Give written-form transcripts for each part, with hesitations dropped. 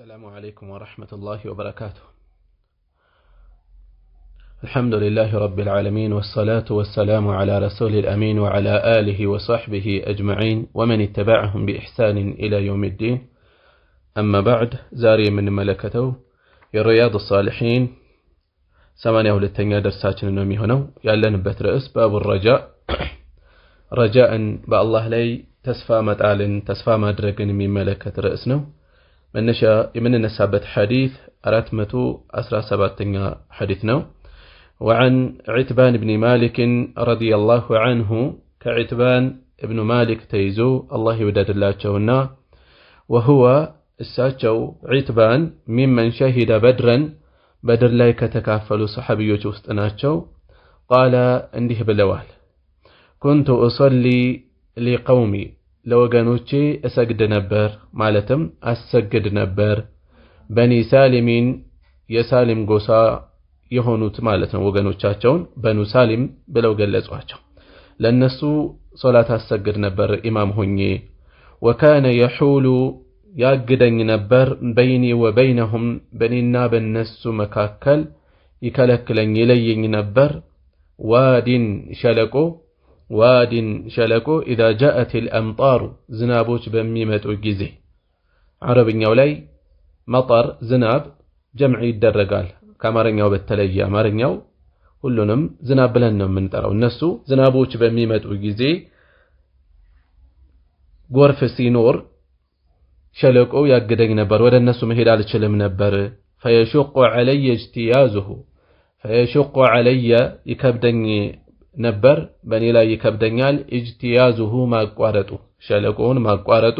السلام عليكم ورحمة الله وبركاته. الحمد لله رب العالمين والصلاة والسلام على رسول الأمين وعلى آله وصحبه أجمعين ومن اتبعهم بإحسان إلى يوم الدين. أما بعد، زاري من ملكته الرياض الصالحين 82 درساتنا النومي هنا يعلن بترأس باب الرجاء رجاء بالله لي تسفى متعلن تسفى مدرقن من ملكة رأسنا من نسابة حديث 417 حديثنا وعن عتبان بن مالك رضي الله عنه كعتبان ابن مالك تيزو الله يودد الله جونا وهو الساجو عتبان ممن شهد بدرا بدر لا يتكافل صحابيوች ውስጥ ናቸው قال እንዲህ ብለዋል كنت أصلي لقومي ለወገኖቼ እሰግድ ነበር ማለትም አሰግድ ነበር በኒ ሳሊሚን የሳሊም ጎሳ የሆኑት ማለት ነው ወገኖቻቸውን በኑ ሳሊም ብለው ገለጿቸው ለነሱ ሶላት አሰግድ ነበር ኢማም ሆኜ وكان يحول ያግደኝ ነበር በይኒ ወበይነሁም በኒና በነሱ መካከል ይከለክለኝ ይለየኝ ነበር واد شلقو إذا جاءت الأمطار زنابوش بميمتو جزي عربينيو لي مطر زناب جمعي الدرقال كامارينيو بالتليا مارينيو كلنم زناب بلنم من تراو النسو زنابوش بميمتو جزي غورف سينور شلقو يقدق نبر ودا النسو مهدال تشلم نبر فيشق علي يكبدني ነበር በኔ ላይ ይከብደኛል اجتيازه ማቋረጡ ሸለቆውን ማቋረጡ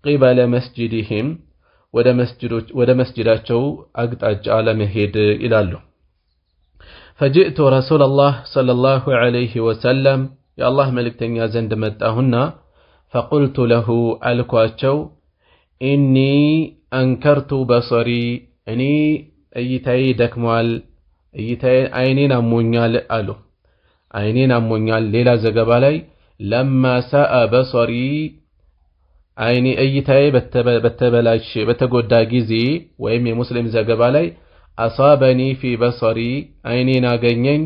قبل مسجدهم ወደ መስጂዳቸው አቅጣጫ ለመሄድ ይላሉ فجئت رسول الله صلى الله عليه وسلم يا الله መልእክተኛ ዘንድ መጣሁና فقلت له አልኳቸው اني انكرت بصري እኔ እይታዬ ደክሟል እይታዬ አይኔን አሞኛል አሉ አይኔን አሞኛል ሌላ ዘገባ ላይ لما ساء بصري አይኔ እይታዬ በተጎዳ ጊዜ ወይም የሙስሊም ዘገባ ላይ اصابني في بصري አይኔን አገኘኝ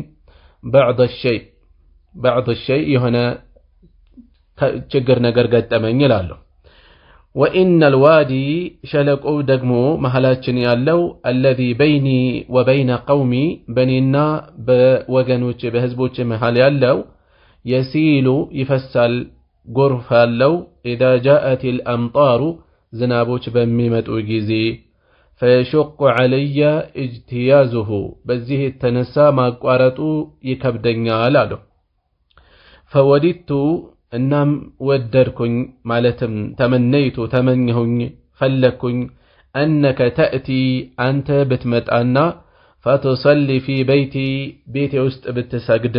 بعض الشيء የሆነ ችግር ነገር ገጠመኝ ይላሉ وإن الوادي شلقو دغمو محلاچن ያለው الذي بيني وبين قومي بنينا بوغنوچ بهزبوچ محل ያለው يسيل يفسل غرف ያለው اذا جاءت الامطار زنابوچ በሚመጡ ጊዜ فيشق علي اجتيازه በዚህ የተነሳ ማቋረጡ ይከብደኛል አሉ فوددت እናም ወደድኩኝ ማለትም ተመነይቱ ተመኘሁኝ ፈለኩኝ انك تاتي አንተ ብትመጣና فتصلي في بيتي ቤቴ ውስጥ ብትሰግድ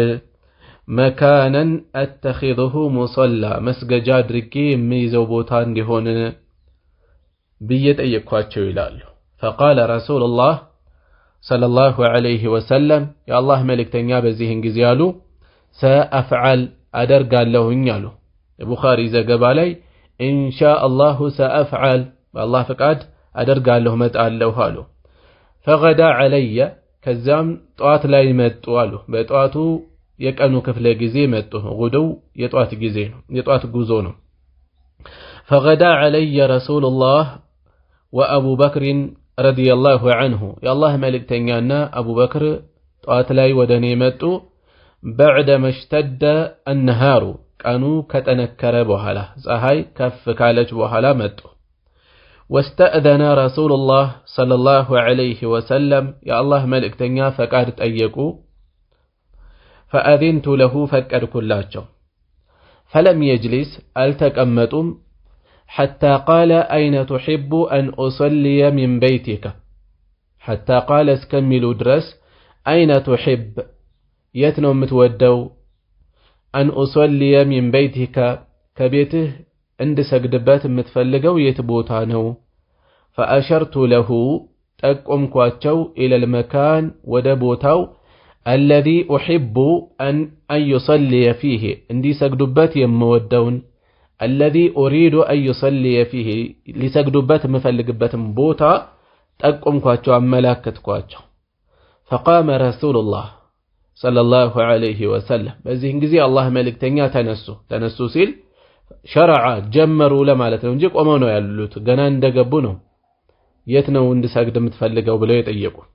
مكانا اتخذه مصلى መስገጃ አድርጌ የሚይዘው ቦታ እንዲሆን በየጠየቅኳቸው ይላሉ فقال رسول الله صلى الله عليه وسلم يا الله መልእክተኛ በዚህን ጊዜ አሉ سأفعل አደርጋለሁኝ አሉ የቡኻሪ ዘገባ ላይ ኢንሻአላሁ ሰአፍዓል በአላህ ፍቃድ አደርጋለሁ መጣለሁ አሉ فغدا علي ከዛም ጧት ላይ መጡ አሉ በጧቱ የቀኑ ክፍለ ጊዜ መጡ ጉደው የጧት ጊዜ ነው የጧት ጉዞ ነው فغدا علي رسول الله وابو بكر رضي الله عنه يا الله መልእክተኛና አቡ በክር ጧት ላይ ወደኔ መጡ بعد ما اشتد النهار كانوا كتنكر بوحلا ፀሐይ ከፍ ካለች በኋላ መጡ واستأذن رسول الله صلى الله عليه وسلم يا الله መልእክተኛ ፈቃድ ጠየቁ فأذنت له ፈቀድኩላቸው فلم يجلس التقمطم حتى قال أين تحب أن أصلي من بيتك حتى قال اسكملوا درس أين تحب የት ነው የምትወደው አን ኡሰሊየ ሚን በይቲካ ከቤትህ እንድሰግድበት የምትፈልገው የት ቦታ ነው فاشرت له ጠቆምኳቸው الى المكان ወደ ቦታው الذي احب ان يصلي فيه እንዲሰግዱበት የምወደውን الذي أريد أن يصلي فيه لسجدبت مفلقبت بوتا تقوم كواتشو أملاكت كواتشو فقام رسول الله صلى الله عليه وسلم بزين جزي الله ملك تنيا تنسو سيل شرع جمروا لما لتنجيك ومانو ياللوت قنان دقبونهم يتنو اندساقد متفلقوا بلو يتأيقوا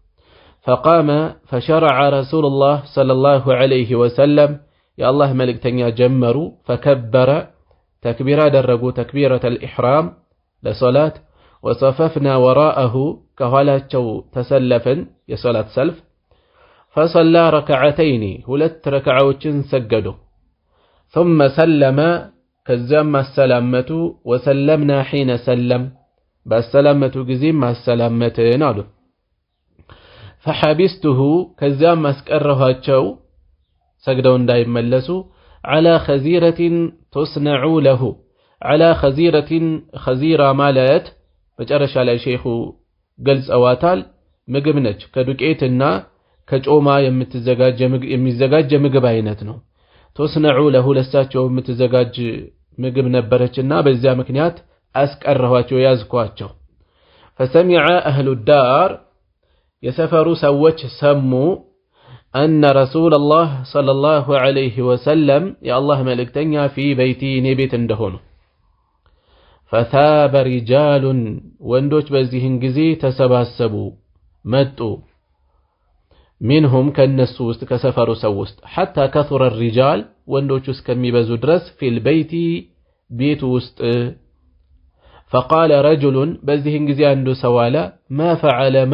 فقام فشرع رسول الله صلى الله عليه وسلم يا الله ملك تنيا جمروا فكبر تكبيرا درقوا تكبيرة الإحرام لصلاة وصففنا وراءه كهالاتشو تسلفا يصلاة سلف فصلى ركعتين ولت ركعوتين سجدوا ثم سلم كزام السلامة وسلمنا حين سلم بالسلامة قزيم السلامة نالو فحبسته كزام مسكرها تشو سجدون دايم ملسوا على خزيرة تصنع له على خزيرة مالات مجرش على شيخ قلز أواتال مقبنج كدوكيتنا كجوما يمتزجاج مقب عينتنا تصنع له لساتشو يمتزجاج مقب نبرتنا بزي مكنيات أسكرهاتشو يازكواتشو فسمع أهل الدار يسفر سوتش سموا أن رسول الله صلى الله عليه وسلم يا الله ملكتنيا في بيتي نبيت اندهون فثاب رجال وندوش بزيهن جزي تسباسبوا متوا منهم كالنسوست كسفر سوست حتى كثر الرجال وندوش كمي بزو درس في البيت بيت وست فقال رجل بزيهن جزي عنده سوالا ما فعل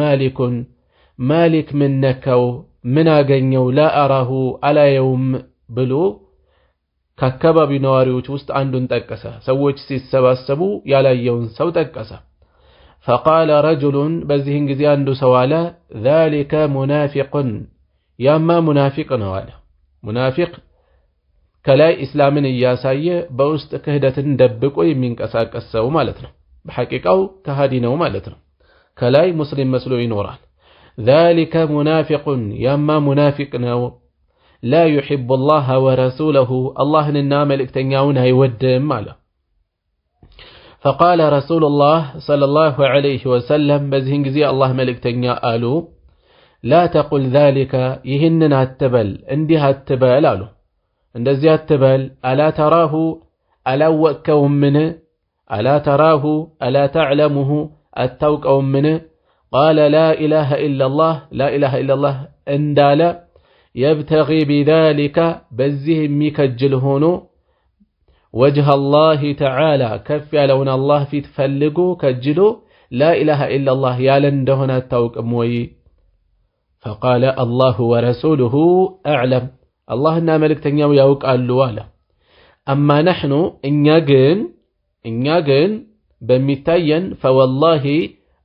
مالك منكو من أغنيو لا أراه على يوم بلو ككباب نواريوش وست عندن تكسا سووش سيسباسبو يالا يون سو تكسا فقال رجل بزهن جزي عنده سوالا ذلك منافق ياما منافق نوالا منافق كلا إسلامن ياساي بوست كهدة دبقو يمين كساك السو مالتنا بحقيقه كهدينو مالتنا كلاي مسلم مسلوين ورال ذلك منافق ياما منافق نو لا يحب الله ورسوله الله ننا ملكتنياون هيودم ماله فقال رسول الله صلى الله عليه وسلم بزهن جزي الله ملكتنيا قالوا لا تقل ذلك يهننا التبل عندي هالتبل قالوا عندزي التبل ألا تراه ألا وكهم منه ألا تراه ألا تعلمه التوكهم منه قال لا إله إلا الله اندال يبتغي بذلك بزهم مكجلهون وجه الله تعالى كف يالون الله في تفلقوا كجلو لا إله إلا الله يالندهن التوك موي فقال الله ورسوله أعلم الله إنا ملك تنياو يوك ألوالا أما نحن إن يجن بمتين فوالله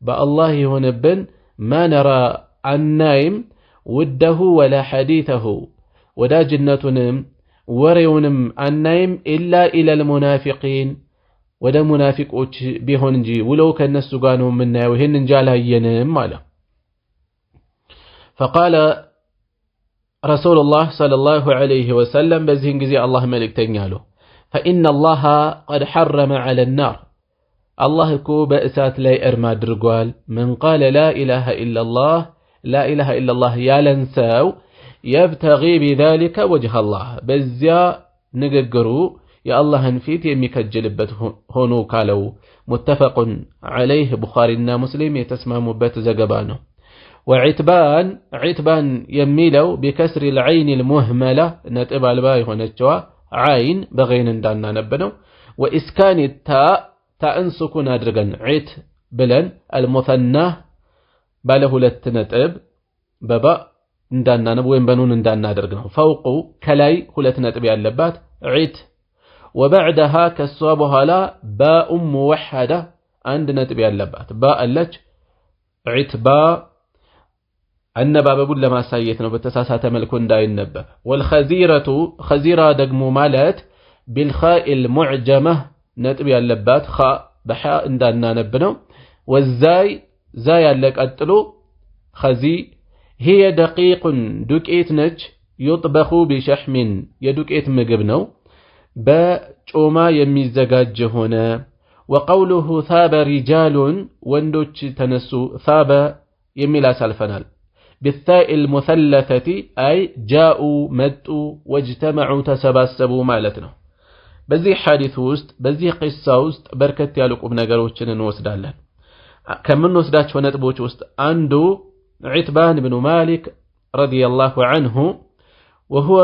بالله هنبن ما نرى النائم وده ولا حديثه ودا جنتنم وريونم النائم إلا إلى المنافقين ودا منافق بهنجي ولو كان السجانهم منا وهن نجالها ينم مالا فقال رسول الله صلى الله عليه وسلم بزهن جزي الله ملك تنياله فإن الله قد حرم على النار الله كو بأسات لا إرما درقوال من قال لا إله إلا الله يا لنساو يبتغي بذلك وجه الله بزيا نققرو يا الله انفيت يميكجلبت هونو كالو متفق عليه بخارينا مسلم يتسمى مبات زقبانه وعتبان يميلو بكسر العين المهملة نتبع الباي هنا عين بغين دانا نبنو وإسكان التاء تأنسكن أدرجن عت بلن المثنى باله لتنتب بابا ندانا نبوين بنون ندانا أدرجنه فوق كلاي هلتنتب اللبات عت وبعدها كالصوابها لا باء موحدة عند نتب اللبات باء اللج عت باء النباب بقول لما سايتنا بتساسات ملكون دا النباب خزيرة دقمو مالات بالخاء المعجمة نتبع اللبات خاء بحاء اندانا نبنو والزاي زاي اللك أتلو خزي هي دقيق دكئت نج يطبخ بشحم يدكئت مقبنو በጮማ የሚዘጋጅ ሆነ وقوله ثاب رجال ወንዶች ተነሱ ثاب የሚል አሳልፈናል بالثاء المثلثة أي جاءوا متوا واجتمعوا تسبسبوا ማለት ነው በዚህ ሐዲስ ውስጥ በዚህ ቂሳ ውስጥ በርከት ያሉ ቁም ነገሮችን እንወስዳለን ከምንወስዳቸው ነጥቦች ውስጥ አንዱ ዒትባን ኢብኑ ማሊክ ረዲየላሁ ዐንሁ وهو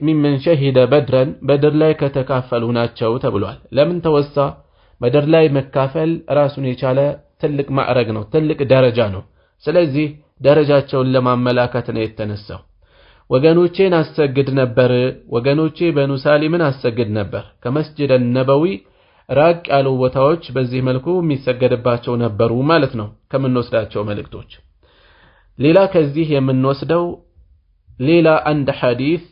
ممن شهد بدرا بدر ላይ ከተካፈሉ ናቸው ተብሏል ለምን ተወሳ بدر ላይ መካፈል ራሱን የቻለ ትልቅ ማዕረግ ነው ትልቅ ደረጃ ነው ስለዚህ ደረጃቸውን ለማመላከት ነው የተነሳው ወገኖቼን አሰግድ ነበር ወገኖቼ በኑ ሳሊምን አሰግድ ነበር ከመስጂድ ነበዊ ራቅ ያሉ ቦታዎች በዚህ መልኩ የሚሰገድባቸው ነበሩ ማለት ነው ከምንወስዳቸው መልእክቶች ሌላ ከዚህ የምንወስደው ሌላ አንድ ሐዲስ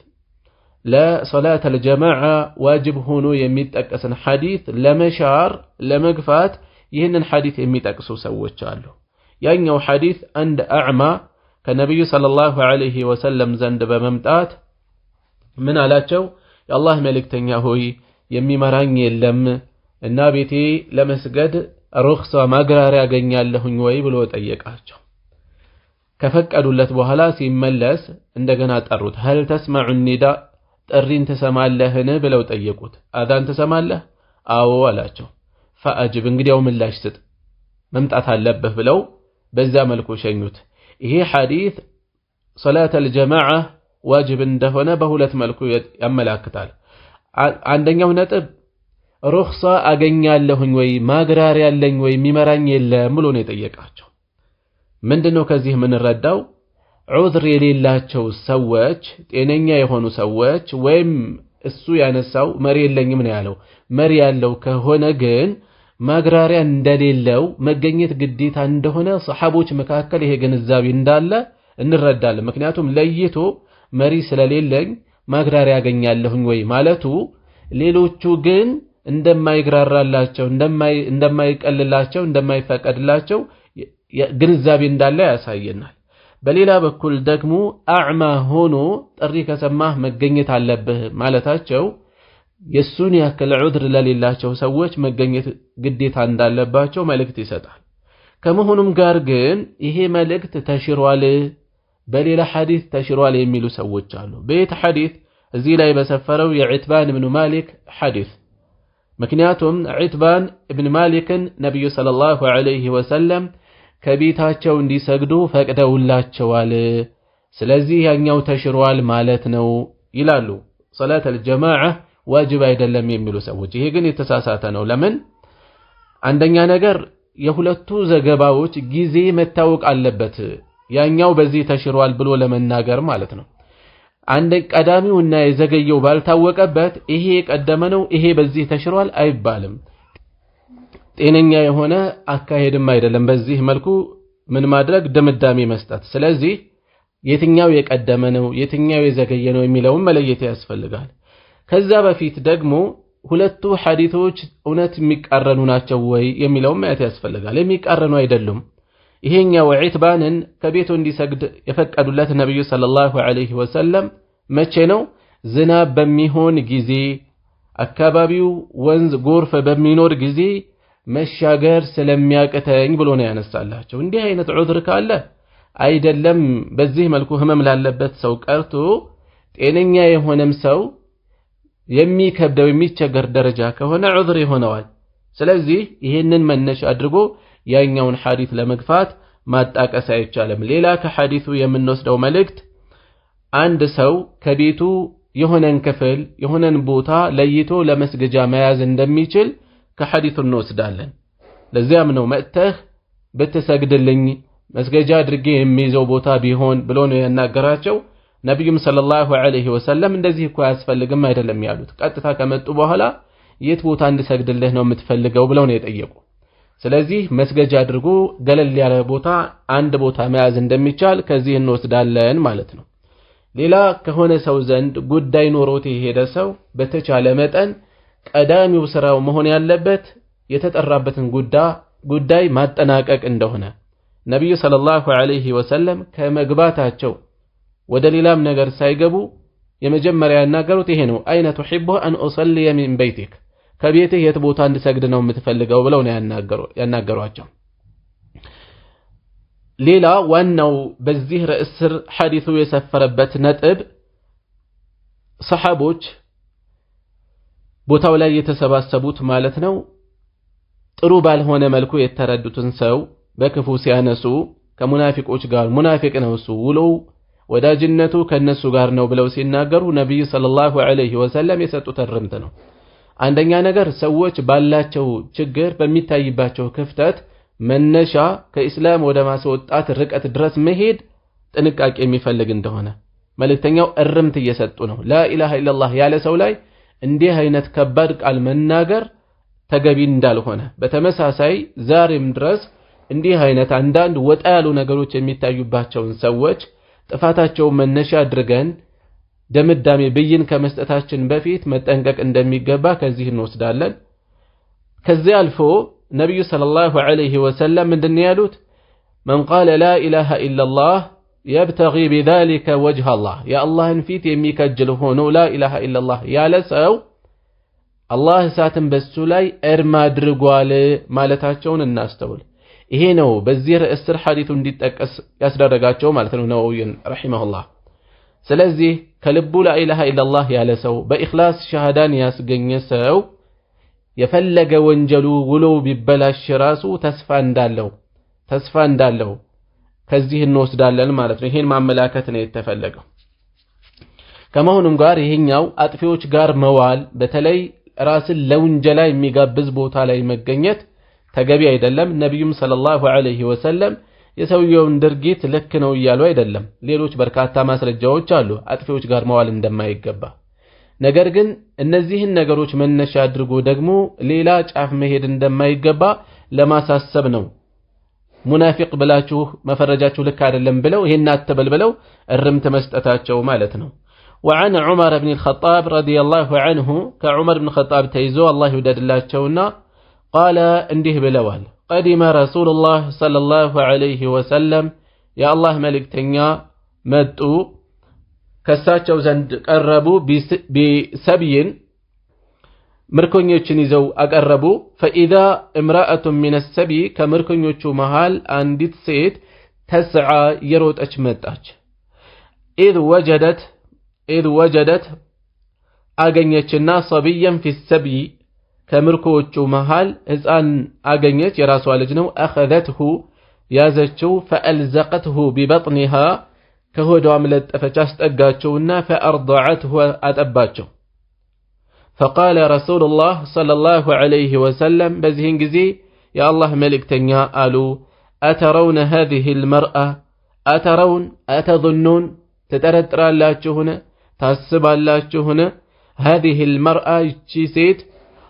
ለሶላት አልጀማዓ ዋጅብ ሆኖ የሚጠቀስን ሐዲስ ለመሻር ለመግፋት ይህንን ሐዲስ የሚጠቅሱ ሰዎች አሉ ያኛው ሐዲስ አንድ አዕማ ከነብዩ ሰለላሁ ዐለይሂ ወሰለም ዘንድ በመምጣት ምን አላቸው የአላህ መልእክተኛ ሆይ የሚመራኝ የለም እና ቤቴ ለመስገድ ሩኽሳ ማግራሪያ ያገኛለሁኝ ወይ ብሎ ጠየቃቸው ከፈቀዱለት በኋላ ሲመለስ እንደገና ጠሩት هل تسمع النداء ጥሪን ተሰማለህን ብለው ጠየቁት አዛን ተሰማለህ አዎ አላቸው فاجب እንግዲያው ምላሽ ስጥ መምጣት አለብህ ብለው በዛ መልኩ ሸኙት ይሄ ሐዲስ ሶላት አልጀማዓ ዋጅብ እንደሆነ በሁለት መልኩ ያመላክታል አንደኛው ነጥብ ሩኽሳ አገኛለሁኝ ወይ ማግራር ያለኝ ወይ የሚመራኝ የለም ብሎ ነው የጠየቃቸው ምንድነው ከዚህ የምንረዳው ዑዝር የሌላቸው ሰዎች ጤነኛ የሆኑ ሰዎች ወይም እሱ ያነሳው መሪ የለኝም ነው ያለው መሪ ያለው ከሆነ ግን ማግራሪያ እንደሌለው መገኘት ግዴታ እንደሆነ ሰሃቦች መካከል ይሄ ግንዛቤ እንዳለ እንረዳለን ምክንያቱም ለይቶ መሪ ስለሌለኝ ማግራሪያ ያገኛለሁኝ ወይ ማለቱ ሌሎቹ ግን እንደማይግራራላቸው እንደማይቀልላቸው እንደማይፈቀድላቸው ግንዛቤ እንዳለ ያሳየናል በሌላ በኩል ደግሞ አዕማ ሆኖ ጥሪ ከሰማህ መገኘት አለብህ ማለታቸው የሱን ያክል ዑድር ለሌላቸው ሰዎች መገኘት ግዴታ እንዳለባቸው መልእክት ይሰጣል ከመሆኑም ጋር ግን ይሄ መልእክት ተሽሯል በሌላ ሐዲስ ተሽሯል የሚሉ ሰዎች አሉ በየት ሐዲስ እዚህ ላይ በሰፈረው የዒትባን ኢብኑ ማሊክ ሐዲስ ምክንያቱም ዒትባን ኢብኑ ማሊክን ነብዩ ሰለላሁ ዐለይሂ ወሰለም ከቤታቸው እንዲሰግዱ ፈቅደውላቸዋል ስለዚህ ያኛው ተሽሯል ማለት ነው ይላሉ ሶላት አልጀማዓ ዋጅብ አይደለም የሚሉ ሰዎች ይሄ ግን የተሳሳተ ነው ለምን አንደኛ ነገር የሁለቱ ዘገባዎች ጊዜ መታወቅ አለበት ያኛው በዚህ ተሽሯል ብሎ ለመናገር ማለት ነው አንድ ቀዳሚውና የዘገየው ባልታወቀበት ይሄ ቀደመ ነው ይሄ በዚህ ተሽሯል አይባልም ጤነኛ የሆነ አካሄድም አይደለም በዚህ መልኩ ምን ማድረግ ድምዳሜ መስጠት ስለዚህ የትኛው የቀደመ ነው የትኛው የዘገየ ነው የሚለውን መለየት ያስፈልጋል ከዛ በፊት ደግሞ ሁለቱ ሐዲሶች እውነት የሚቃረኑ ናቸው ወይ የሚለውን ማየት ያስፈልጋል የሚቃረኑ አይደሉም ይሄኛው ዒትባንን ከቤቱ እንዲሰግድ የፈቀዱለት ነብዩ ሰለላሁ ዐለይሂ ወሰለም መቼ ነው ዝናብ በሚሆን ጊዜ አካባቢው ወንዝ ጎርፍ በሚኖር ጊዜ መሻገር ስለሚያቀተኝ ብሎ ነው ያነሳላቸው እንዲህ አይነት ዑዝር ካለ አይደለም በዚህ መልኩ ህመም ላለበት ሰው ቀርቶ ጤነኛ የሆነም ሰው የሚከብደው የሚቸገር ደረጃ ከሆነ ዑዝር ይሆነዋል ስለዚህ ይሄንን መነሻ አድርጎ ያኛውን ሐዲስ ለመግፋት ማጣቀስ አይቻልም ሌላ ከሐዲሱ የምንወስደው መልእክት አንድ ሰው ከቤቱ የሆነን ክፍል የሆነን ቦታ ለይቶ ለመስገጃ መያዝ እንደሚችል ከሐዲሱ እንወስዳለን ለዚያም ነው መጥተህ በተሰግድልኝ መስገጃ አድርጌ የሚይዘው ቦታ ቢሆን ብሎ ነው ያናገራቸው ነብዩም ሰለላሁ ዐለይሂ ወሰለም እንደዚህ እኮ ያስፈልግም አይደለም ያሉት ቀጥታ ከመጡ በኋላ የት ቦታ እንድሰግድልህ ነው የምትፈልገው ብለው ነው የጠየቁ ስለዚህ መስገጃ አድርጎ ገለል ያለ ቦታ አንድ ቦታ መያዝ እንደሚቻል ከዚህ እንወስዳለን ማለት ነው ሌላ ከሆነ ሰው ዘንድ ጉዳይ ኖሮት የሄደ ሰው በተቻለ መጠን ቀዳሚው ስራው መሆን ያለበት የተጠራበትን ጉዳይ ማጠናቀቅ እንደሆነ ነብዩ ሰለላሁ ዐለይሂ ወሰለም ከመግባታቸው ወደ ሌላም ነገር ሳይገቡ የመጀመሪያ ያናገሩት ይሄ ነው። አይነ تحب ان اصلي من بيتك ከቤትህ የት ቦታ እንድሰግድ ነው የምትፈልገው ብለው ነው ያናገሯቸው። ሌላ ዋናው በዚህ ርዕስ ስር ሐዲሱ የሰፈረበት ነጥብ ሰሃቦች ቦታው ላይ የተሰባሰቡት ማለት ነው ጥሩ ባልሆነ መልኩ የተረዱትን ሰው በክፉ ሲያነሱ ከሙናፊቆች ጋር ሙናፊቅ ነው እሱ ውለው ወዳጅነቱ ከነሱ ጋር ነው ብለው ሲናገሩ ነብዩ ሰለላሁ ዐለይሂ ወሰለም የሰጡት እርምት ነው። አንደኛ ነገር ሰዎች ባላቸው ችግር በሚታይባቸው ክፍተት መነሻ ከእስላም ወደ ማስወጣት ርቀት ድረስ መሄድ ጥንቃቄ የሚፈልግ እንደሆነ መልእክተኛው እርምት እየሰጡ ነው። ላኢላሃ ኢላላህ ያለ ሰው ላይ እንዲህ አይነት ከባድ ቃል መናገር ተገቢ እንዳልሆነ በተመሳሳይ ዛሬም ድረስ እንዲህ አይነት አንዳንድ ወጣ ያሉ ነገሮች የሚታዩባቸውን ሰዎች ጥፋታቸው መነሻ አድርገን ደምዳሜ ብይን ከመስጠታችን በፊት መጠንቀቅ እንደሚገባ ከዚህ እንወስዳለን። ከዚህ አልፎ ነብዩ ሰለላሁ ዐለይሂ ወሰለም ምንድነው ያሉት? من قال لا اله الا الله يبتغي بذلك وجه الله يا الله ፊት የሚከጅል ሆኖ لا اله الا الله ያለ ሰው አላህ እሳትን በሱ ላይ እርም አድርጓል ማለታቸውን እናስተውል። ይሄ ነው በዚህ ርዕስ ስር ሐዲሱ እንዲጠቀስ ያስደረጋቸው ማለት ነው ነውይን ረሂመሁላህ። ስለዚህ ከልቡ ላኢላሃ ኢላላህ ያለ ሰው በኢኽላስ ሸሃዳን ያስገኘ ሰው የፈለገ ወንጀሉ ውሎ ቢበላሽ ራሱ ተስፋ እንዳለው ከዚህ እንወስዳለን ማለት ነው። ይሄን ማመላከት ነው የተፈለገው። ከመሆኑም ጋር ይሄኛው አጥፊዎች ጋር መዋል በተለይ ራስን ለወንጀላ የሚጋብዝ ቦታ ላይ መገኘት ተገቢ አይደለም። ነብዩም ሰለላሁ ዐለይሂ ወሰለም የሰውየውን ድርጊት ልክ ነው እያሉ አይደለም። ሌሎች በርካታ ማስረጃዎች አሉ አጥፊዎች ጋር መዋል እንደማይገባ። ነገር ግን እነዚህን ነገሮች መነሻ አድርጎ ደግሞ ሌላ ጫፍ መሄድ እንደማይገባ ለማሳሰብ ነው። ሙናፊቅ ብላችሁ መፈረጃችሁ ልክ አይደለም ብለው ይሄን አትበል ብለው እርምት መስጠታቸው ማለት ነው። وعن عمر بن الخطاب رضي الله عنه كعمر بن الخطاب تيزو الله يودد الله قال انده بلوال قدم رسول الله صلى الله عليه وسلم يا الله ملك تنيا مدو كساتشو زند قربوا بسبين مركونيوچن يزو اقربوا فإذا امرأة من السبي كمركونيوچو محال انديت سيت تسعى يروت اچمطاچ إذ وجدت አገኘችና صبيا في السبي ከምርኮቹ መሃል ሕፃን አገኘች የራሷ ልጅ ነው أخذته ያዘችው فألزقته ببطنها ከሆዷም ለጠፈች አስጠጋቸውና فأرضعته አጠባቸው فقال رسول الله صلى الله عليه وسلم በዚህን ጊዜ የአላህ መልእክተኛ አሉ أترون هذه المرأة أتظنون تترترالاችሁን ታስባላችሁን هذه المرأة ይቺ ሴት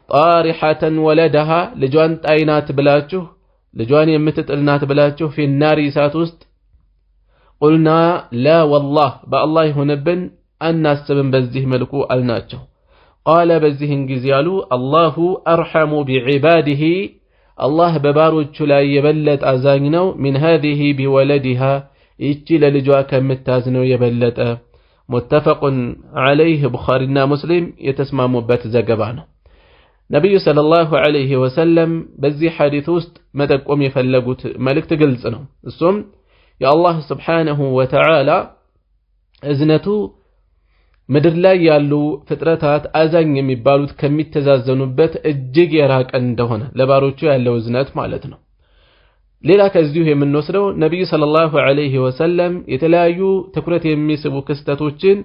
طارحة ولدها ልጇን ጣይናት ብላችሁ ልጇን የምትጥልናት ብላችሁ في النار እሳት ውስጥ قلنا لا والله بالله ይሁንብን አናስብም በዚህ መልኩ አልናቸው قال በዚህን ጊዜ ያሉ الله أرحم بعباده الله በባሮቹ ላይ የበለጠ አዛኝ ነው من هذه بولدها ይቺ ለልጇ ከምታዝነው የበለጠ متفق عليه بخارينا مسلم يتسمموበት ዘገባ ነው። ነብዩ ሰለላሁ ዐለይሂ ወሰለም በዚህ ሐዲስ ውስጥ መጠቆም የፈለጉት መልእክት ግልጽ ነው። እሱም የአላህ Subhanahu Wa Ta'ala እዝነቱ ምድር ላይ ያሉ ፍጥረታት አዛኝ የሚባሉት ከሚተዛዘኑበት እጅግ የራቀ እንደሆነ ለባሮቹ ያለው እዝነት ማለት ነው። ሌላ ከዚሁ የምንወስደው ነብዩ ሰለላሁ ዐለይሂ ወሰለም የተለያዩ ትኩረት የሚስቡ ክስተቶችን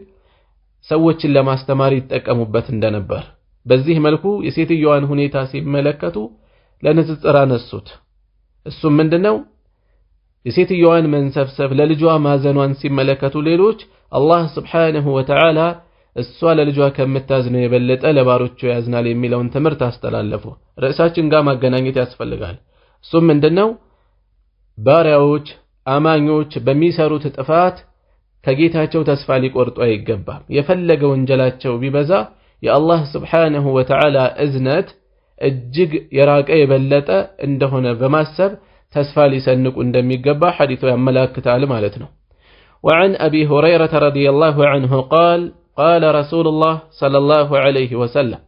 ሰዎችን ለማስተማር ይጠቀሙበት እንደነበር በዚህ መልኩ የሴትዮዋን ሁኔታ ሲመለከቱ ለንጽጽር አነሱት። እሱም ምንድነው የሴትዮዋን መንሰብሰብ ለልጇ ማዘኗን ሲመለከቱ ሌሎች አላህ Subhanahu Wa Ta'ala እሷ ለልጇ ከምታዝነው የበለጠ ለባሮቹ ያዝናል የሚለውን ትምህርት አስተላለፉ። ርዕሳችን ጋር ማገናኘት ያስፈልጋል። እሱም ምንድነው ባሪያዎች አማኞች በሚሰሩት ጥፋት ከጌታቸው ተስፋ ሊቆርጡ አይገባም። የፈለገ ወንጀላቸው ቢበዛ የአላህ Subhanahu Wa Ta'ala እዝነት እጅግ የራቀ የበለጠ እንደሆነ በማሰብ ተስፋ ሊሰንቁ እንደሚገባ ሐዲሱ ያመላክታል ማለት ነው። وعن أبي هريرة رضي الله عنه قال قال رسول الله صلى الله عليه وسلم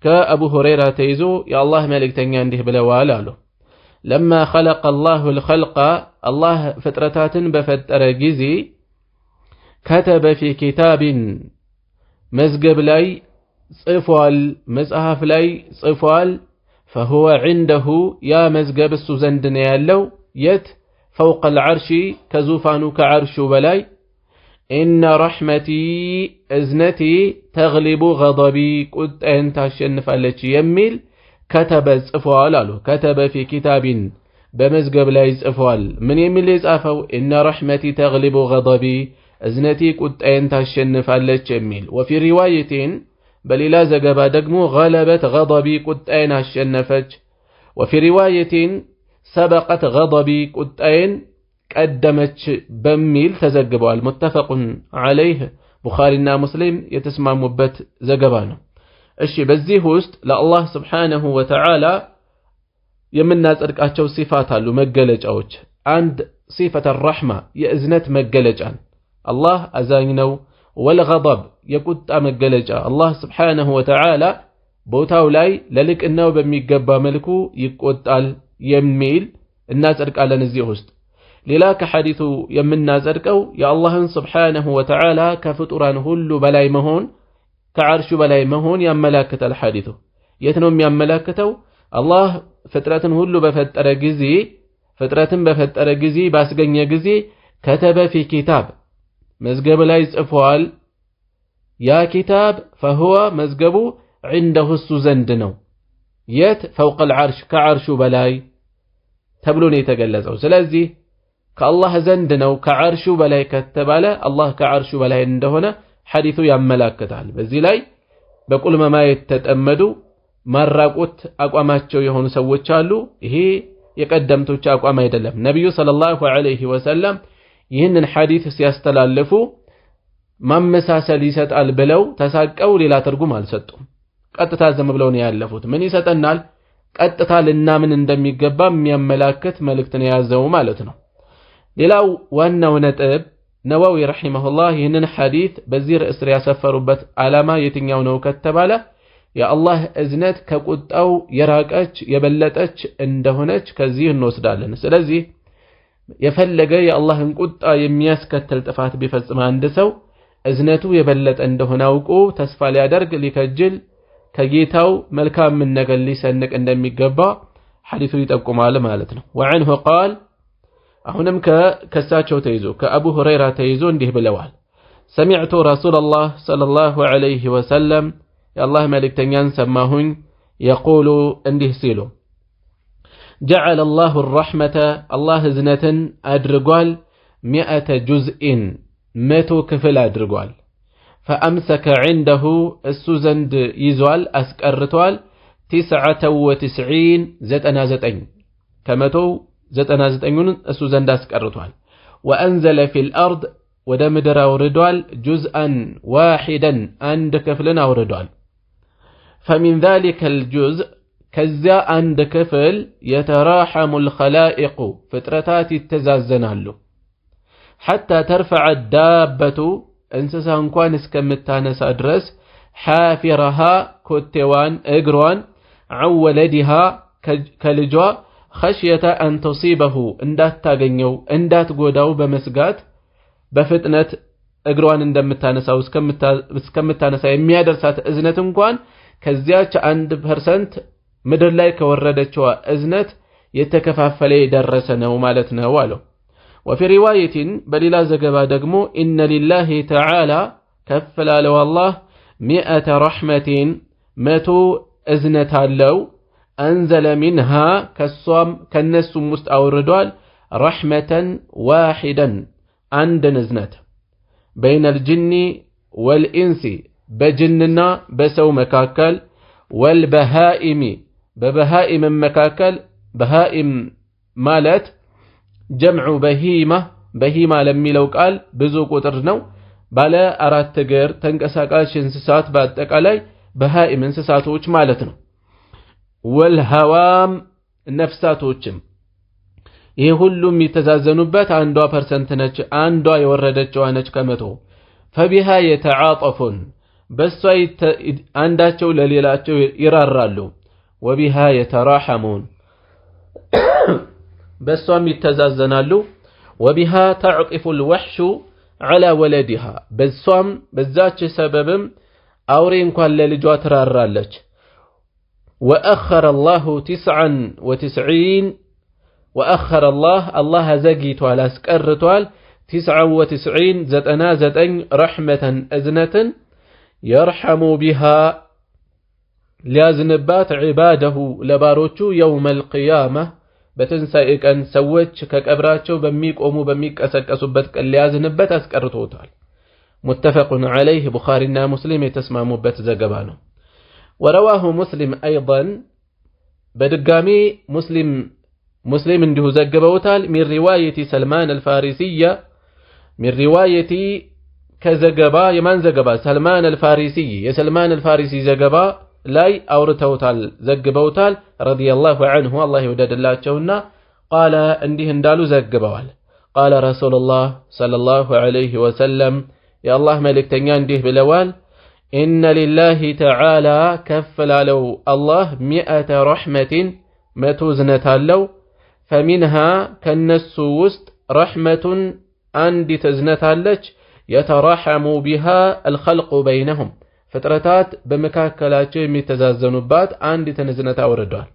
كأبو هريرة تيزو يا الله ملك تنيان ده بلوال له لما خلق الله الخلق الله فترتات بفتر جزي كتب في كتاب مزقب لي صفوال مزقف لي صفوال فهو عنده يا مزقب السوزندن يالو يت فوق العرش كزوفانو كعرش بلاي إن رحمتي أزنتي تغلب غضبي كنت أنت عشان فعلتش يميل كتب صفوال له كتب في كتاب بمزقب لا صفوال من يميل يزعفو إن رحمتي تغلب غضبي أزنتي كنت أنت عشان فعلتش يميل وفي روايتين بل لا زقبا دقمو غلبت غضبي كنت أين عشان فج وفي روايتين سبقت غضبي كنت أين قدمت بميل تزقبوال متفق عليه بخارينا مسلم يتسمى مبت زقبانه الشي بزيه وست لله سبحانه وتعالى يمنا صدقاچو صفات አሉ መገለጫዎች አንድ صفة الرحمة የእዝነት መገለጫ الله አዛኝ ነው والغضب የቁጣ መገለጫ الله سبحانه وتعالى ቦታው ላይ ለልቅናው በሚገባ መልኩ ይቆጣል የሚል እናጸድቃለን እዚህ ውስጥ ሌላ ከሐዲሱ የምናጸድቀው የአላህን ስብሓነሁ ወተዓላ ከፍጡራን ሁሉ በላይ መሆን ከዓርሹ በላይ መሆን ያመላክታል ሐዲሱ የት ነው የሚያመላክተው አላህ ፍጥረትን ሁሉ በፈጠረ ጊዜ ባስገኘ ጊዜ ከተበ ፊ ኪታብ መዝገብ ላይ ጽፏል ያ ኪታብ فهو መዝገቡ عنده እሱ ዘንድ ነው የት فوق العرش ከዓርሹ በላይ ተብሎ ነው የተገለጸው ስለዚህ ከአላህ ዘንድ ነው ከዓርሹ በላይ ከተባለ አላህ ከዓርሹ በላይ እንደሆነ ሐዲሱ ያመላክታል በዚህ ላይ በቁልመማ የተጠመዱ ማራቆት አቋማቸው የሆኑ ሰዎች አሉ ይሄ የቀደምቶች አቋም አይደለም ነብዩ ሰለላሁ ዐለይሂ ወሰለም ይህንን ሐዲስ ሲያስተላልፉ ማመሳሰል ይሰጣል ብለው ተሳቀው ሌላ ትርጉም አልሰጡም ቀጥታ ዘም ብለው ነው ያለፉት ምን ይሰጠናል ቀጥታ ለናምን እንደሚገባ የሚያመላክት መልእክትን ያዘው ማለት ነው ሌላው ዋናው ነጥብ ነዋዊ ረሂመሁላህ ይህንን ሐዲስ በዚህ ርዕስ ያሰፈሩበት ዓላማ የትኛው ነው ከተባለ የአላህ እዝነት ከቁጣው የራቀች የበለጠች እንደሆነች ከዚህ እንወስዳለን ስለዚህ የፈለገ የአላህን ቁጣ የሚያስከትል ጥፋት ቢፈጽም አንድ ሰው እዝነቱ የበለጠ እንደሆነ አውቆ ተስፋ ሊያደርግ ሊከጅል ከጌታው መልካም ነገር ሊሰንቅ እንደሚገባ ሐዲሱ ይጠቁማል ማለት ነው وعنه قال አሁንም ከሳቸው ተይዞ ከአቡ ሁረይራ ተይዞ እንዲህ ብለዋል سمعت رسول الله صلى الله عليه وسلم يا الله ملكتኛን ሰማሁኝ يقول እንዲህ ሲሉ جعل الله الرحمة الله እዝነትን አድርጓል 100 جزء 100 ክፍል አድርጓል فأمسك عنده السوزند يزوال أسكرتوال 99 كمتو 99 السوزند أسكرتوال وأنزل في الأرض ودمدر أوردوال جزءا واحدا عند كفل أوردوال فمن ذلك الجزء كذا عند كفل يتراحم الخلائق فترتات التزازنالو حتى ترفع الدابة እንስሳ እንኳን እስከምታነሳ ድረስ حافرها ኮቴዋን እግሯን عولدها ከልጇ خشية أن تصيبه እንዳታገኘው እንዳትጎዳው በመስጋት በፍጥነት እግሯን እንደምታነሳው እስከምታነሳ የሚያደርሳት እዝነት እንኳን ከዚያች 1% ምድር ላይ ከወረደችው እዝነት የተከፋፈለ የደረሰ ነው ማለት ነው አለው وفي رواية بللا زقبا دقمو إن لله تعالى كفل له الله 100 رحمة 100 أزنة اللو أنزل منها كالصوم كالنس مستأوردوال رحمة واحدا عند نزنة بين الجن والإنس بجننا بسو مكاكل والبهائم ببهائم مكاكل بهائم مالت جمع بهيمة لمي لو قال بزو قطر نو بالا أرات تقر تنقساقاش انسسات باتقالاي بهائم انسساتوش مالتنا والهوام نفساتوشم ይሄ ሁሉም የተዛዘኑበት አንዷ ፐርሰንት ነች አንዷ የወረደችው ነች ከመቶ فبها يتعاطفون بس عنداتشو لليلاتشو يرارالو وبها يتراحمون بس يتزازنالو وبها تعطف الوحش على ولدها بس بزاتش سببم أورين كان للجوا ترارالج وأخر الله 99 وأخر الله زقيت على سكرتوال 99 زتن رحمة أزنة يرحم بها لازنبات عباده لباروچو يوم القيامة بتنسائك أن سوتش كأبراتشو بميك أمو بميك أسكسبتك لازنبات أسكرتوتال متفق عليه بخارينا مسلم تسمى مبت زقبانه ورواه مسلم أيضا بدقامي مسلم انده زقبوتال من رواية سلمان الفارسية من رواية كزقبا يمان زقبا سلمان الفارسي يا سلمان الفارسي زقبا لاي أورتوتال زقبوتال رضي الله عنه الله يودد الله تشونا قال انده اندالو زقبوال قال رسول الله صلى الله عليه وسلم يا الله ملك تنيان ده بلوال إن لله تعالى كفل لو الله 100 رحمة متوزنة لو فمنها كالنس وسط رحمة عند تزنة لج يتراحم بها الخلق بينهم فترتات بمكاكلات متزازنبات عند تنزنة وردوال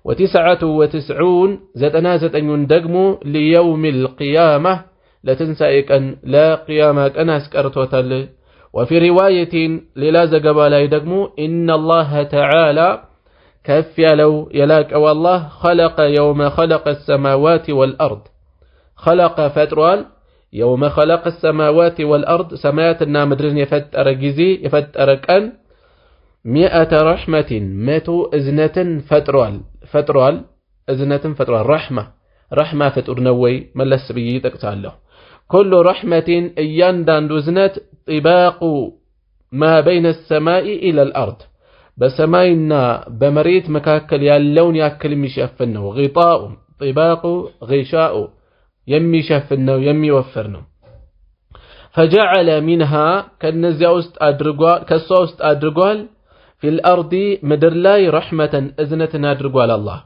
99 زتنازت أن يندقموا ليوم القيامة لا تنسائك أن لا قيامك أنا سكرتوتال وفي رواية للازق بالا يدقموا إن الله تعالى كف يلو يلاك والله خلق يوم خلق السماوات والأرض خلق فترال يوم خلق السماوات والأرض سماياتنا مدرن يفتر جزي يفتر كأن 100 رحمة ماتوا إذنة فترال إذنة فترال رحمة فتر نوي ملس بيي تقتاله كل رحمة يندان دوزنت طباق ما بين السماء إلى الأرض بسماينا بمريت مكاكل ياللون يأكل مشافنه غطاء طباق غشاء يمي شافنه يمي وفرنه فجعل منها كالسوست أدرقوال في الأرض مدرلاي رحمة إذنة أدرقوال الله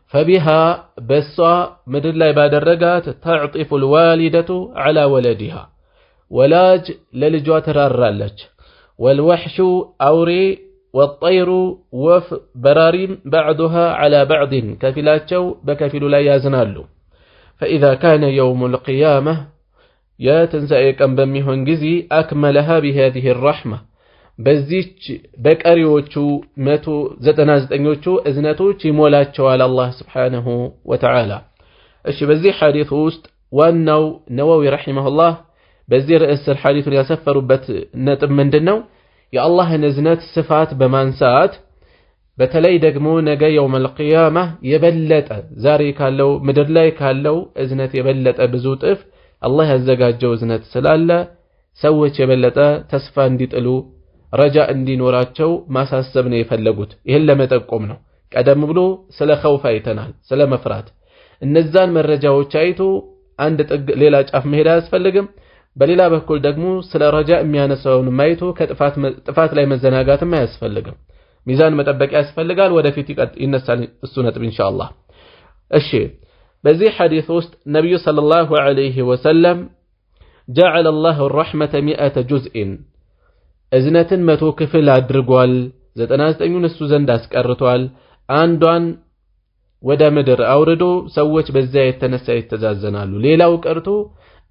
فبها بسا مدرلاي بعد الرقات تعطف الوالدة على ولدها ولاج للجوات رارالج والوحش أوري والطير وف براريم بعضها على بعض كفلاتشو بكفل لا يازنالو فإذا كان يوم القيامة يا تنسأيك أن بميهن جزي أكملها بهذه الرحمة بزيش بكاريوچو متو زتنازتنيوچو ازنتوچ مولاتشو على الله سبحانه وتعالى ايش بزي حديث وسط وانو نووي رحمه الله بزي رئيس الحديث يسفر بت نطب مندنو يا الله نزنت صفات بمانسات بتلي دغمو نجا يوم القيامه يبلط زاري كالو مدر لاي كالو ازنت يبلط بزو طف الله يزغاجو ازنت سلاله سوچ يبلط تسفا እንዲጥሉ ረጃ እንዲኖራቸው ማሳሰብ ነው የፈለጉት ይሄን ለመጠቆም ነው ቀደም ብሎ ስለ ኸውፍ አይተናል ስለ መፍራት እነዛን መረጃዎች አይቶ አንድ ጥግ ሌላ ጫፍ መሄድ አያስፈልግም በሌላ በኩል ደግሞ ስለ ረጃ የሚያነሳውን ማይቶ ከጥፋት ላይ መዘናጋትም አያስፈልግም ሚዛን መጠበቅ ያስፈልጋል ወደፊት ይነሳል እሱ ነጥብ ኢንሻአላህ እሺ በዚህ ሐዲስ ውስጥ ነብዩ ሰለላሁ ዐለይሂ ወሰለም جعل الله الرحمة 100 جزء እዝነትን 100 ክፍል አድርጓል 99ን እሱ ዘንድ አስቀርቷል አንዷን ወደ ምድር አውርዶ ሰዎች በዛ የተነሳ ይተዛዘናሉ ሌላው ቀርቶ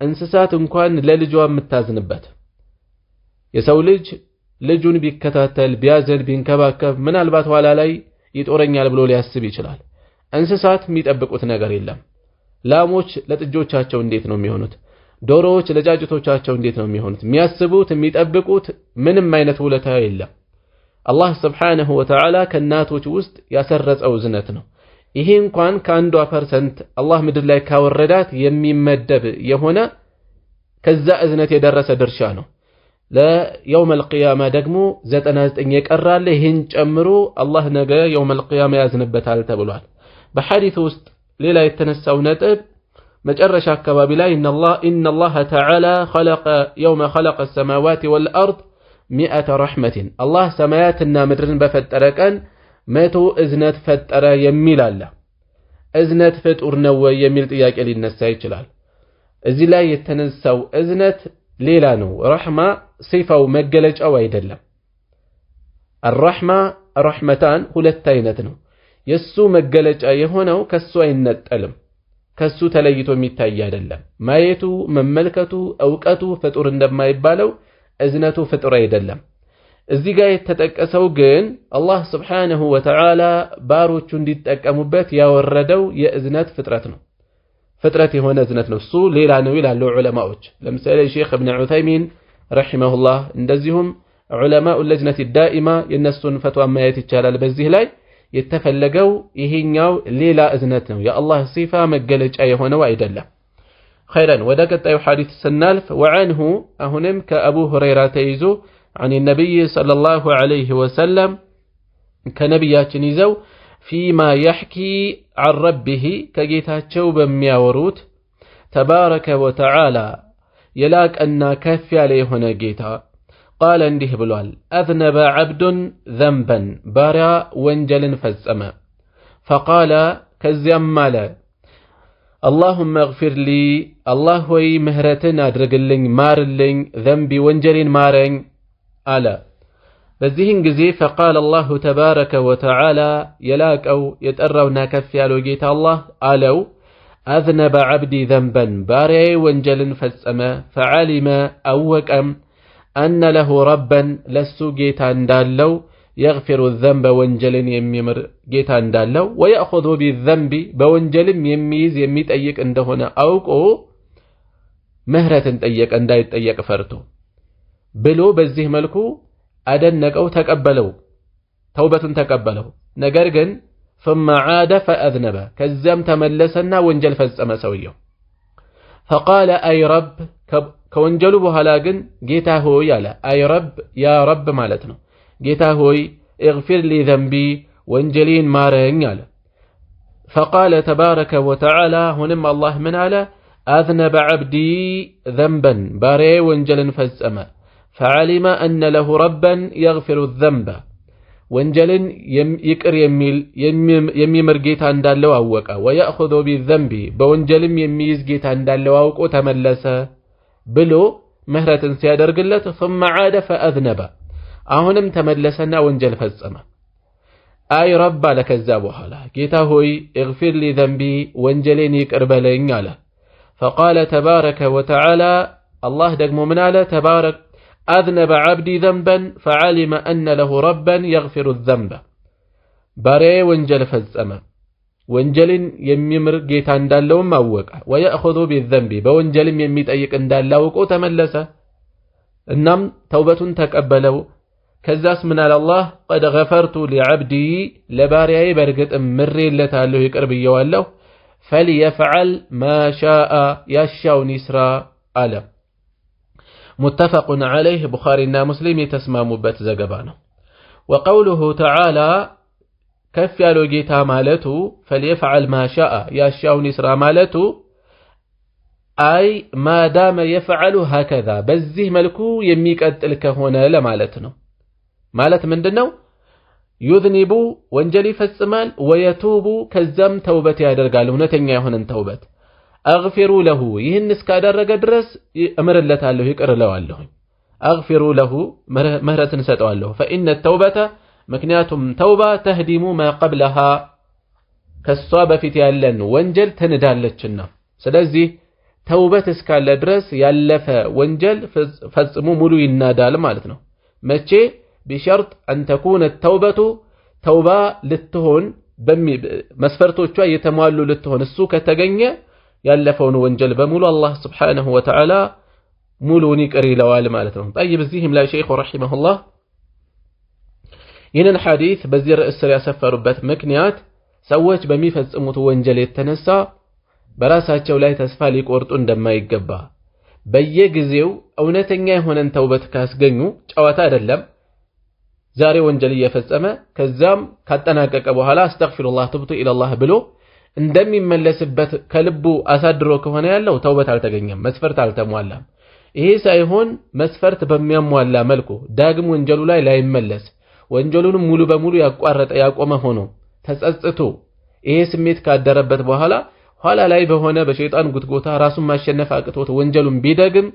እንስሳት እንኳን ለልጇ የምታዝንበት የሰው ልጅ ልጁን ቢከታተል ቢያዘን ቢንከባከብ ምናልባት ኋላ ላይ ይጦረኛል ብሎ ሊያስብ ይችላል እንስሳት የሚጠብቁት ነገር የለም ላሞች ለጥጆቻቸው እንዴት ነው የሚሆኑት ዶሮዎች ለጫጩቶቻቸው እንዴት ነው የሚሆኑት የሚያስቡት የሚጠብቁት ምንም አይነት ውለታ የለም አላህ Subhanahu Wa Ta'ala ከናቶች ውስጥ ያሰረጸው ዝነት ነው ይሄ እንኳን ከ1% አላህ ምድር ላይ ካወረዳት የሚመደብ የሆነ ከዛ እዝነት የደረሰ ድርሻ ነው ለየውም القيامه ደግሞ 99 የቀራለ ይሄን ጨምሮ አላህ ነገ የውም القيامه ያዝንበታል ተብሏል በሐዲስ ውስጥ ሌላ የተነሳው ነጥብ መጨረሻ አካባቢ ላይ ኢነላህ ተዓላ የውመ ኸለቀ ሰማዋት ወልአርድ 100 ረሕመትን አላህ ሰማያትና ምድርን በፈጠረ ቀን 100 እዝነት ፈጠረ የሚል አለ። እዝነት ፍጡር ነው ወይ የሚል ጥያቄ ሊነሳ ይችላል። እዚህ ላይ የተነሳው እዝነት ሌላ ነው። ረሕማ ሲፋው መገለጫው አይደለም። አርረሕማ ረሕመታን ሁለት አይነት ነው። የሱ መገለጫ የሆነው ከሱ አይነጠልም፣ ከሱ ተለይቶ የሚታይ አይደለም። ማየቱ፣ መመልከቱ፣ ዕውቀቱ ፍጡር እንደማይባለው እዝነቱ ፍጡር አይደለም። እዚህ ጋር የተጠቀሰው ግን አላህ ስብሓነሁ ወተዓላ ባሮቹ እንዲጠቀሙበት ያወረደው የእዝነት ፍጥረት ነው። ፍጥረት የሆነ እዝነት ነው። እሱ ሌላ ነው ይላሉ ዑለማዎች። ለምሳሌ ሼኽ እብን ዑተይሚን ረሒመሁላህ እንደዚሁም ዑለማኡ ለጅነት ዳኢማ የነሱን ፈትዋ ማየት ይቻላል። በዚህ ላይ የተፈለገው ይሄኛው ሌላ እዝነት ነው፣ የአላህ ሲፋ መገለጫ የሆነው አይደለም። ኸይረን ወደ ቀጣዩ ሐዲስ ስናልፍ ወዐንሁ አሁንም ከአቡ ሁረይራ ተይዞ عن النبي صلى الله عليه وسلم كنبياتين يزو فيما يحكي عن ربه كجيتاتشو بمياوروت تبارك وتعالى يلاك أن كفي عليه هنا جيتا قال انده بلوال أذنب عبد ذنبا بارا وانجل فالسما فقال كزيمال اللهم اغفر لي الله وي مهرتنا أدرقلين مارلين ذنبي وانجلين مارين على بذهن جزي فقال الله تبارك وتعالى يلاك أو يتأرونا كفي على جيت الله ألو أذنب عبدي ذنبا باري وانجل فالسما فعلم أوكم أن له ربا لسو جيتان دالو يغفر الذنب وانجل يميمر جيتان دالو ويأخذ بالذنب بوانجل يميز يميت أيك عندهنا أوكو مهرة أيك عندايت أيك فرتو بلو بزيه ملكو أدنك أو تقبلو توبة تقبلو نقرقن ثم عاد فأذنب كزام تملسنا وانجل فالسما سويه فقال أي رب كونجلو بهلاقن جيتا هوي على أي رب يا رب مالتنا جيتا هوي اغفر لي ذنبي وانجلين مارين على فقال تبارك وتعالى هنم الله من على أذنب عبدي ذنبا باري وانجلن فالسما فعلم أن له ربا يغفر الذنب وانجلن يكر يميمر جيتا اندالو أوكا ويأخذ بالذنب بوانجلن يميز جيتا اندالو أوكو تملسا بلو مهرة سيادر قلت ثم عاد فأذنب أهنم تملسنا وانجل فالسما أي رب لك الزابوها له جيتا هوي اغفر لي ذنبي وانجلين يكربلين على فقال تبارك وتعالى الله دقم من على تبارك أذنب عبدي ذنبا فعلم أن له ربا يغفر الذنب باري وانجل فالسما وانجلن يميمر جيتان دالو موقع ويأخذ بالذنب بوانجلن يميت أيك اندالو تملسا النم توبة تقبلو كزاس من الله قد غفرت لعبدي لباري برقت مري لتالو يقرب يوالو فليفعل ما شاء يشاو نسرا على متفق عليه بخارينا مسلم تسمام بات زقبانه وقوله تعالى كف يالو جيتا مالتو فليفعل ما شاء يشاو نسرا مالتو أي ما دام يفعل هكذا بزيه ملكو يميك أتلك هنا لمالتنا مالت من دنو يذنب وانجلي فالسمال ويتوب كزم توبتي هذا قالوا نتنيا هنا توبت أغفروا له يهنس كادر قدرس أمر الله تعالى يقر له الله أغفروا له مهرة نسأتوا له فإن التوبة مكنياتهم توبة تهدم ما قبلها كالصابة في تيالن وانجل تندال لتشنا سلازي توبة اسكال درس يالف وانجل فاسمو ملو ينادال مالتنا ماشي بشرط أن تكون التوبة توبة للتهون مسفرتو شوية يتموالو للتهون السوكة تغنية يالفون وانجل بمولو الله سبحانه وتعالى مولو نيكري لوال مالتنا طيب الزيهم لا شيخ رحمه الله ينن حديث بزير السر يسفر بات مكنيات سوّج بميفز اموت وانجل يتنسى براساتشو لا تسفالي قورتون دما يقبا بيجزيو او نتنيا هونن توبت كاسغنو ጨዋታ አይደለም ዛሬ ወንጀል እየፈጸመ ከዛም ካጠናቀቀ በኋላ አስተግፊሩላህ ተብቱ ኢላላህ ብሎ እንደሚመለስበት ከልቡ አሳድሮ ከሆነ ያለው ተውበት አልተገኘም፣ መስፈርት አልተሟላም። ይሄ ሳይሆን መስፈርት በሚያሟላ መልኩ ዳግም ወንጀሉ ላይ ላይመለስ ወንጀሉን ሙሉ በሙሉ ያቋረጠ ያቆመ ሆኖ ተጸጽቶ ይሄ ስሜት ካደረበት በኋላ ኋላ ላይ በሆነ በሸይጣን ጉትጎታ ራሱን ማሸነፍ አቅቶት ወንጀሉን ቢደግም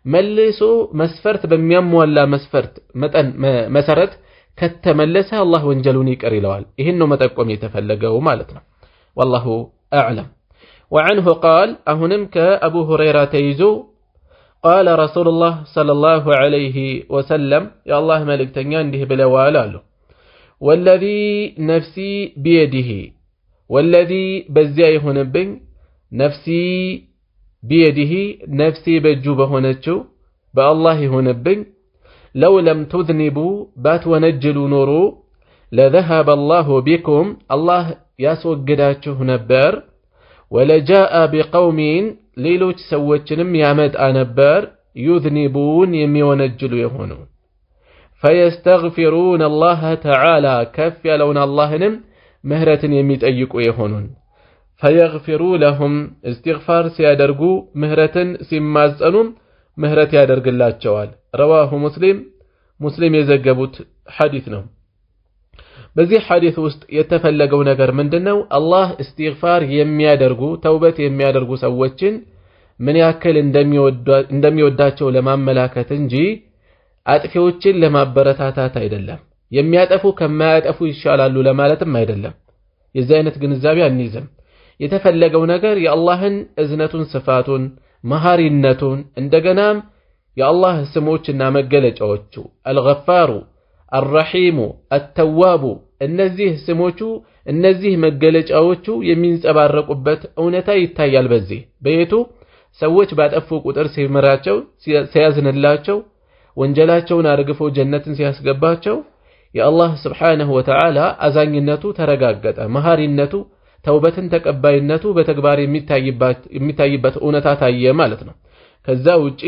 መልሶ መስፈርት በሚያሟላ መስፈርት መጠን መሰረት ከተመለሰ አላህ ወንጀሉን ይቅር ይለዋል። ይሄን ነው መጠቆም የተፈለገው ማለት ነው። والله أعلم. وعنه قال أهنم كأبو هريرة تيزو قال رسول الله صلى الله عليه وسلم يا الله ملك تنيان ده بلوالالو والذي نفسي بيده والذي بزياي هنبين نفسي بيده نفسي بجوبه هنتشو بالله هنبين لو لم تذنبوا بات ونجلوا نورو لذهب الله بكم الله ያስወግዳችሁ ነበር ወለጃአ ቢቀውሚን ሌሎች ሰዎችንም ያመጣ ነበር يذنبون የሚወነጅሉ የሆኑ فيستغفرون الله تعالى ከፍ ያለውን አላህንም ምህረትን የሚጠይቁ የሆኑን فيغفروا لهم استغفار ሲያደርጉ ምህረትን ሲማጸኑም ምህረት ያደርግላቸዋል رواه ሙስሊም የዘገቡት ሐዲስ ነው። በዚህ ሐዲስ ውስጥ የተፈለገው ነገር ምንድነው? አላህ ኢስቲግፋር የሚያደርጉ ተውበት የሚያደርጉ ሰዎችን ምን ያክል እንደሚወዳቸው ለማመላከት እንጂ አጥፊዎችን ለማበረታታት አይደለም። የሚያጠፉ ከማያጠፉ ይሻላሉ ለማለትም አይደለም። የዚህ አይነት ግንዛቤ አንይዝም። የተፈለገው ነገር የአላህን እዝነቱን፣ ስፋቱን፣ መሐሪነቱን እንደገናም የአላህ ስሞችና መገለጫዎቹ አልገፋሩ፣ አልረሒሙ፣ አተዋቡ እነዚህ ስሞቹ እነዚህ መገለጫዎቹ የሚንጸባረቁበት እውነታ ይታያል። በዚህ በየቱ ሰዎች ባጠፉ ቁጥር ሲምራቸው ሲያዝንላቸው ወንጀላቸውን አርግፎ ጀነትን ሲያስገባቸው የአላህ Subhanahu Wa Ta'ala አዛኝነቱ ተረጋገጠ፣ መሐሪነቱ ተውበትን ተቀባይነቱ በተግባር የሚታይበት እውነታ ታየ ማለት ነው። ከዛ ውጪ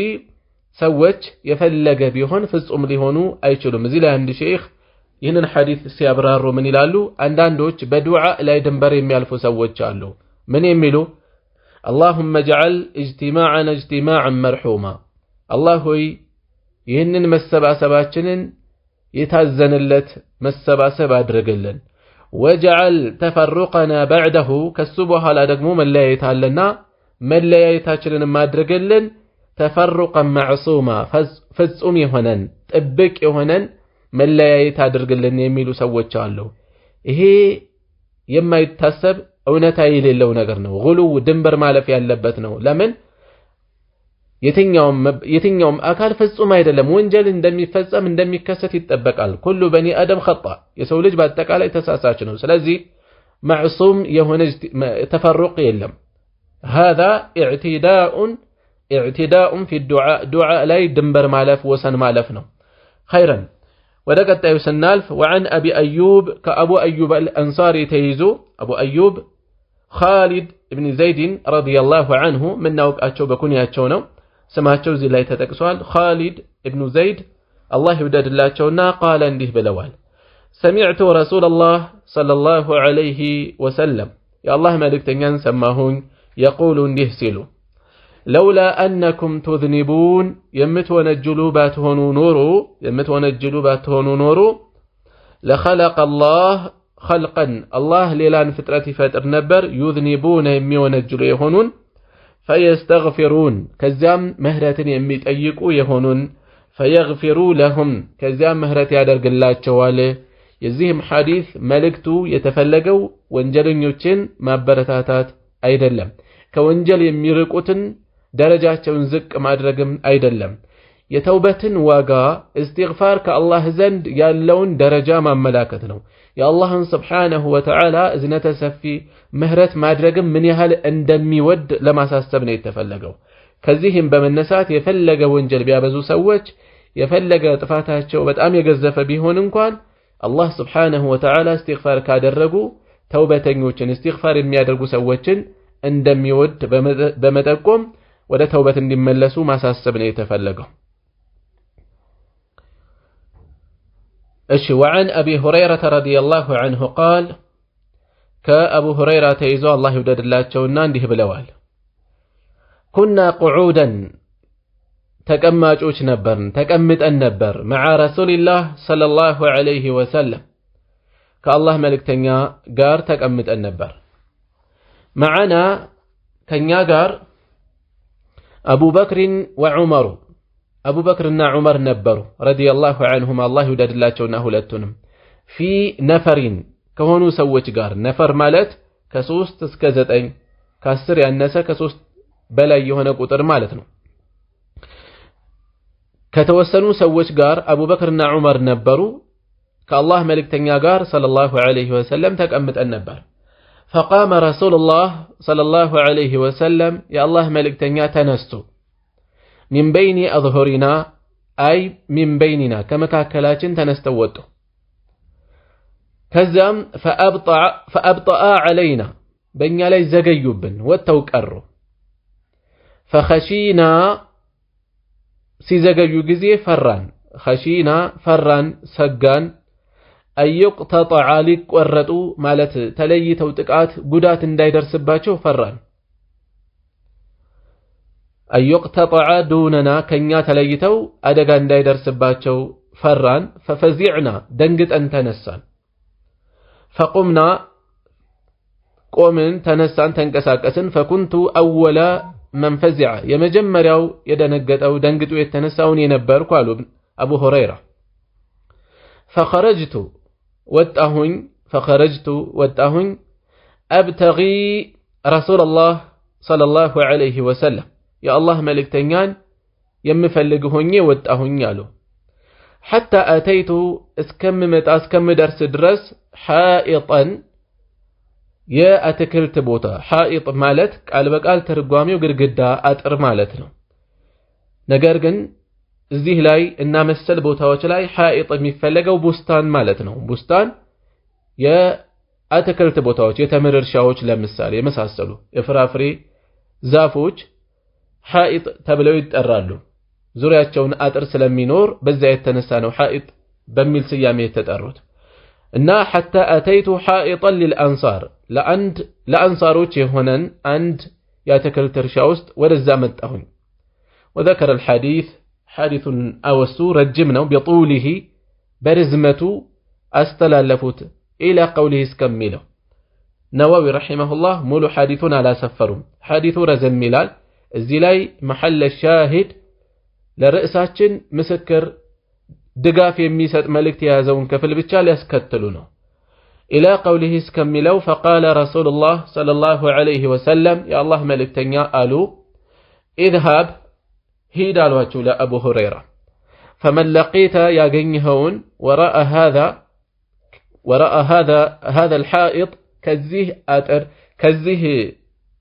ሰዎች የፈለገ ቢሆን ፍጹም ሊሆኑ አይችሉም። እዚህ ላይ አንድ ሼክ ይህንን ሐዲስ ሲያብራሩ ምን ይላሉ? አንዳንዶች በዱዓ ላይ ድንበር የሚያልፉ ሰዎች አሉ። ምን የሚሉ اللهم اجعل اجتماعنا اجتماعا مرحوما الله ሆይ ይህንን መሰባሰባችንን የታዘነለት መሰባሰብ አድርግልን وجعل تفرقنا بعده ከሱ በኋላ ደግሞ መለያየት አለና መለያየታችንን ማድረግልን ተፈሩቀን معصوما ፍጹም የሆነን ጥብቅ የሆነን መለያየት አድርግልን የሚሉ ሰዎች አሉ። ይሄ የማይታሰብ እውነታ የሌለው ነገር ነው። ጉሉው ድንበር ማለፍ ያለበት ነው። ለምን የትኛውም አካል ፍጹም አይደለም። ወንጀል እንደሚፈጸም እንደሚከሰት ይጠበቃል። ኩሉ በኒ አደም خطأ የሰው ልጅ በአጠቃላይ ተሳሳች ነው። ስለዚህ معصوم የሆነ ተፈሩቅ የለም። هذا اعتداء في الدعاء دعاء ላይ ድንበር ማለፍ ወሰን ማለፍ ነው። خيرا ودقت يسنالف وعن أبي أيوب كأبو أيوب الأنصاري تيزو أبو أيوب خالد بن زيد رضي الله عنه من نوك أتشوب كوني أتشونا سما أتشوزي لا يتتكسوال خالد بن زيد الله يودد الله أتشونا قال انده بلوال سمعت رسول الله صلى الله عليه وسلم يا الله مالك تنين سماهون يقول انده سيلو لولا أنكم تذنبون يمتونجلوا باتهونوا نورو لخلق الله خلقا الله ليلان فترة فتر نبر يذنبون يميونجلوا يهونون فيستغفرون كزام مهرة يميت أيقوا يهونون فيغفروا لهم كزام مهرة يادرق الله جواله يزيهم حديث ملكتو يتفلقوا وانجلن يوتشن ما برتاتات أيضا لم كوانجل يميرقوتن ደረጃቸውን ዝቅ ማድረግም አይደለም። የተውበትን ዋጋ استغفار ከአላህ ዘንድ ያለውን ደረጃ ማመላከት ነው። የአላህን Subhanahu Wa Ta'ala እዝነተ ሰፊ ምህረት ማድረግም ምን ያህል እንደሚወድ ለማሳሰብ ነው የተፈለገው። ከዚህም በመነሳት የፈለገ ወንጀል ቢያበዙ ሰዎች የፈለገ ጥፋታቸው በጣም የገዘፈ ቢሆን እንኳን አላህ Subhanahu Wa Ta'ala استغفار ካደረጉ ተውበተኞችን استغفار የሚያደርጉ ሰዎችን እንደሚወድ በመጠቆም ወደ ተውበት እንዲመለሱ ማሳሰብ ነው የተፈለገው። እሺ وعن أبي هريرة رضي الله عنه قال كأبو هريرة تيزو الله يودد الله تشونا عنده بلوال كنا قعودا تكمّاجوش نبرن تكمّت النبر مع رسول الله صلى الله عليه وسلم كالله ملك تنيا قار تكمّت النبر معنا تنيا قار أبو بكر وعمر أبو بكرنا عمر نبر رضي الله عنهما الله يودد الله تشونا هلتنم في نفرين كهونو سوّج قار نفر مالت كسوست تسكزتين كاسر النسا كسوست بلا يهنا قطر مالتنا كتوسنوا سوّج قار أبو بكرنا عمر نبرو كالله ملك تنيا قار صلى الله عليه وسلم تكأمت النبر فقام رسول الله صلى الله عليه وسلم يا الله ملك تنيا تنستو من بين أظهرنا أي من بيننا كما كاكلاتين تنستوتو كزام فأبطأ علينا بين لي زقيوبن والتوكرو فخشينا سيزقيو جزي فران خشينا فران سقان أن يقتطع لك ورطو مالت تلي توتقات قدات اندايدر سباتشو فران أن يقتطع دوننا كنيا تليتو أدقا اندايدر سباتشو فران ففزعنا دنقت أن تنسان فقمنا قومن تنسان تنكساكسن فكنت أول من فزع يمجمريو يدنقت أو دنقت ويتنساون ينبر قالوا أبو هريرة فخرجت واتأهن أبتغي رسول الله صلى الله عليه وسلم يا الله ملك تنيان يمفلقهني واتأهن يالو حتى أتيت اسكم درس درس حائطا يا أتكلت بوتا حائط مالت قال بقال ترقوامي وقرقدا أتر مالتنا نقرقن እዚህ ላይ እና መሰል ቦታዎች ላይ حائط የሚፈለገው ቡስታን ማለት ነው ቡስታን የአትክልት ቦታዎች የተምር እርሻዎች ለምሳሌ የመሳሰሉ የፍራፍሬ ዛፎች حائط ተብለው ይጠራሉ ዙሪያቸውን አጥር ስለሚኖር በዛ የተነሳ ነው حائط በሚል ስያሜ የተጠሩት እና حتى أتيت حائطا للأنصار ለአንሳሮች የሆነን አንድ የአትክልት እርሻ ውስጥ ወደዛ መጣሁኝ وذكر الحديث حديث أوسو رجمنا بطوله برزمته أستلالفوت إلى قوله اسكمله نووي رحمه الله مولو حديثنا لا سفرهم حديث رزم ملال الزلاي محل الشاهد لرئساتين مسكر دقاف يميسات ملكت يازون كفل بالتال يسكتلونه إلى قوله اسكمله فقال رسول الله صلى الله عليه وسلم يا الله ملكتنيا قالوا اذهب هي دالواتو لأبو هريرة فمن لقيت ياغنيهون وراء هذا الحائط كزيه أتر كزيه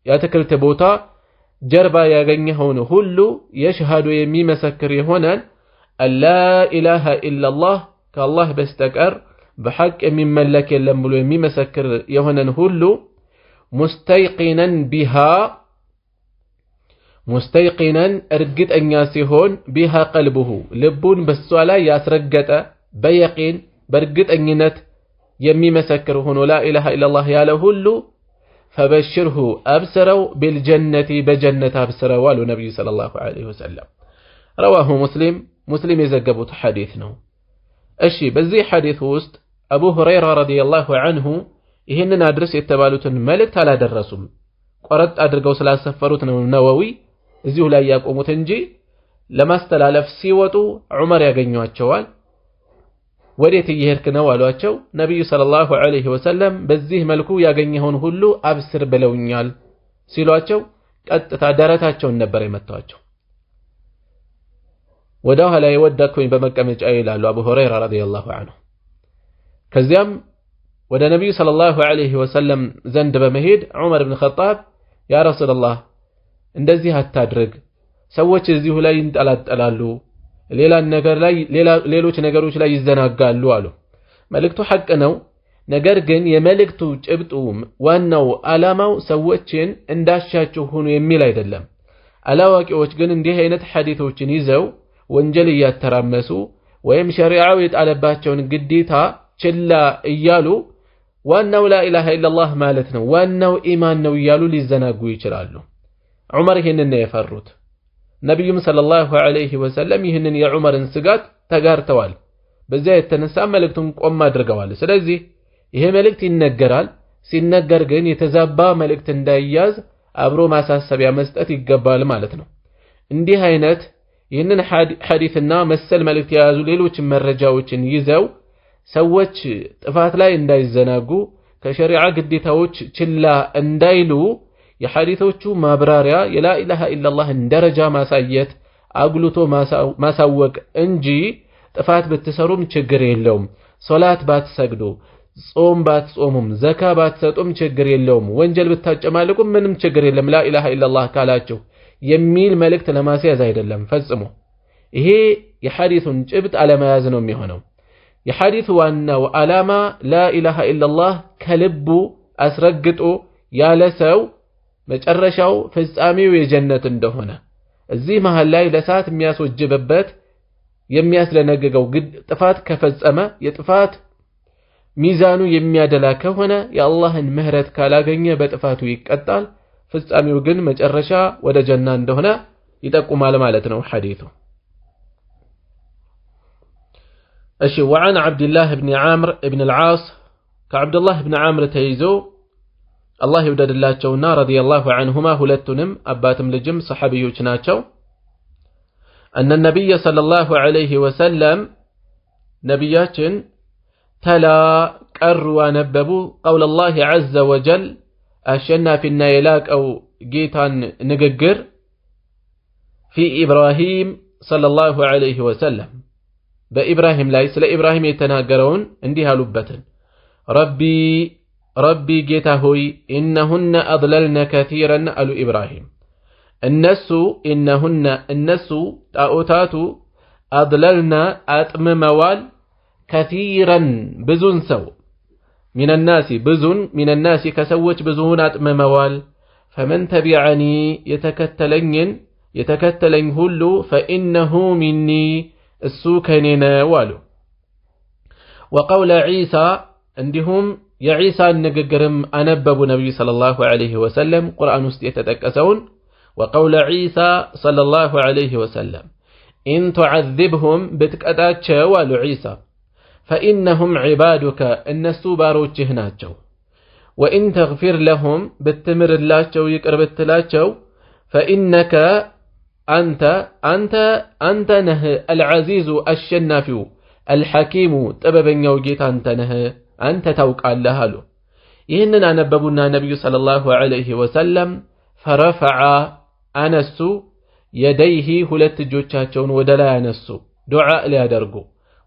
ياتكل تبوتا جربا ياغنيهون هلو يشهد يمي مسكر هنا أن لا إله إلا الله كالله بستكر بحق من ملك يلملو يمي مسكر يهنا هلو مستيقنا ارجت أن ياسيهون بها قلبه لبون بالسؤال ياسرقت بيقين برجت أن ينت يمي مسكرهن لا إله إلا الله ياله اللو فبشره أبسروا بالجنة بجنة أبسروا والو نبي صلى الله عليه وسلم رواه مسلم يزقبت حديثنا الشي بزي حديث وسط أبو هريرة رضي الله عنه إهننا أدرس يتبالوت ملك على درسهم قرأت أدرقوا سلا سفروتنا النووي እዚሁ ላይ ያቆሙት እንጂ ለማስተላለፍ ሲወጡ ዑመር ያገኙአቸዋል ወዴት እየሄድክ ነው አሏቸው ነብዩ ሰለላሁ ዐለይሂ ወሰለም በዚህ መልኩ ያገኘውን ሁሉ አብስር ብለውኛል ሲሏቸው ቀጥታ ደረታቸውን ነበር የመታቸው ወደ ኋላ ይወደኩኝ በመቀመጫ ይላሉ አቡ ሁረይራ ረዲየላሁ ዐንሁ ከዚያም ወደ ነብዩ ሰለላሁ ዐለይሂ ወሰለም ዘንድ በመሄድ ዑመር ኢብኑ ኸጣብ ያ ረሱላህ እንደዚህ አታድርግ ሰዎች እዚሁ ላይ እንጠላጠላሉ ሌሎች ነገሮች ላይ ይዘናጋሉ አሉ መልእክቱ ሐቅ ነው ነገር ግን የመልእክቱ ጭብጡ ዋናው ዓላማው ሰዎችን እንዳሻቸው ሆኖ የሚል አይደለም አላዋቂዎች ግን እንዲህ አይነት ሐዲሶችን ይዘው ወንጀል ያተራመሱ ወይም ሸሪዓው የጣለባቸውን ግዴታ ችላ እያሉ ዋናው ላኢላሃ ኢላላህ ማለት ነው ዋናው ኢማን ነው እያሉ ሊዘናጉ ይችላሉ። ዑመር ይህንን ነው የፈሩት። ነቢዩም ሰለላሁ ዐለይሂ ወሰለም ይህንን የዑመርን ስጋት ተጋርተዋል። በዚያ የተነሳ መልእክቱን ቆም አድርገዋል። ስለዚህ ይሄ መልእክት ይነገራል። ሲነገር ግን የተዛባ መልእክት እንዳይያዝ አብሮ ማሳሰቢያ መስጠት ይገባል ማለት ነው። እንዲህ አይነት ይህንን ሐዲስና መሰል መልእክት የያዙ ሌሎች መረጃዎችን ይዘው ሰዎች ጥፋት ላይ እንዳይዘናጉ ከሸሪዓ ግዴታዎች ችላ እንዳይሉ የሐዲሶቹ ማብራሪያ የላኢላሃ ኢላላህን ደረጃ ማሳየት አጉልቶ ማሳወቅ እንጂ ጥፋት ብትሰሩም ችግር የለውም፣ ሶላት ባትሰግዱ፣ ጾም ባትጾሙም፣ ዘካ ባትሰጡም ችግር የለውም፣ ወንጀል ብታጨማልቁም ምንም ችግር የለም ላኢላሃ ኢላላህ ካላችሁ የሚል መልእክት ለማስያዝ አይደለም ፈጽሞ። ይሄ የሐዲሱን ጭብጥ አለመያዝ ነው የሚሆነው። የሐዲሱ ዋናው ዓላማ ላኢላሃ ኢላላህ ከልቡ አስረግጦ ያለ ሰው መጨረሻው ፍጻሜው የጀነት እንደሆነ እዚህ መሃል ላይ ለሳት የሚያስወጅብበት የሚያስደነግገው ጥፋት ከፈጸመ የጥፋት ሚዛኑ የሚያደላ ከሆነ የአላህን ምህረት ካላገኘ በጥፋቱ ይቀጣል። ፍጻሜው ግን መጨረሻ ወደ ጀና እንደሆነ ይጠቁማል ማለት ነው ሐዲሱ። እሺ وعن عبد الله بن عامر بن العاص كعبد الله بن عامر تيزو الله ይወደድላቸውና رضي الله عنهما ሁለቱንም አባትም ልጅም ሰሐቢዮች ናቸው። أن النبي صلى الله عليه وسلم ነብያችን تلا قروا ونببوا قول الله عز وجل አሸናፊና የላቀው ጌታን ንግግር في إبراهيم صلى الله عليه وسلم በኢብራሂም ላይ ስለ ኢብራሂም የተናገረውን እንዲህ አሉበትን ረቢ ጌታ ሆይ ኢነሁነ አድለልነ ከቲረን አሉ ኢብራሂም እነሱ ጣዖታቱ አድለልነ አጥምመዋል ከቲረን ብዙን ሰው ሚነናሲ ከሰዎች ብዙውን አጥምመዋል ፈመን ተቢዐኒ የተከተለኝ ሁሉ ፈኢነሁ ሚኒ እሱ ከኔ ነው አሉ። ወቀውለ ዒሳ እንዲሁም የዒሳን ንግግርም አነበቡ ነቢዩ ሰለላሁ ዐለይሂ ወሰለም ቁርአን ውስጥ የተጠቀሰውን ወቀውለ ዒሳ ሰለላሁ ዐለይሂ ወሰለም ኢን ቱዐዚብሁም ብትቀጣቸው አሉ ዒሳ ፈኢነሁም ዒባዱከ እነሱ ባሮችህ ናቸው ወኢን ተግፊር ለሁም ብትምርላቸው ይቅር ብትላቸው ፈኢነከ አንተ ነህ አልዓዚዙ አሸናፊው አልሐኪሙ ጥበበኛው ጌታ አንተ ነህ አንተ ታውቃለህ አሉ። ይህንን አነበቡና ነቢዩ ሰለላሁ ዐለይሂ ወሰለም ፈረፈዐ አነሱ የደይሂ ሁለት እጆቻቸውን ወደ ላይ አነሱ ዱዓ ሊያደርጉ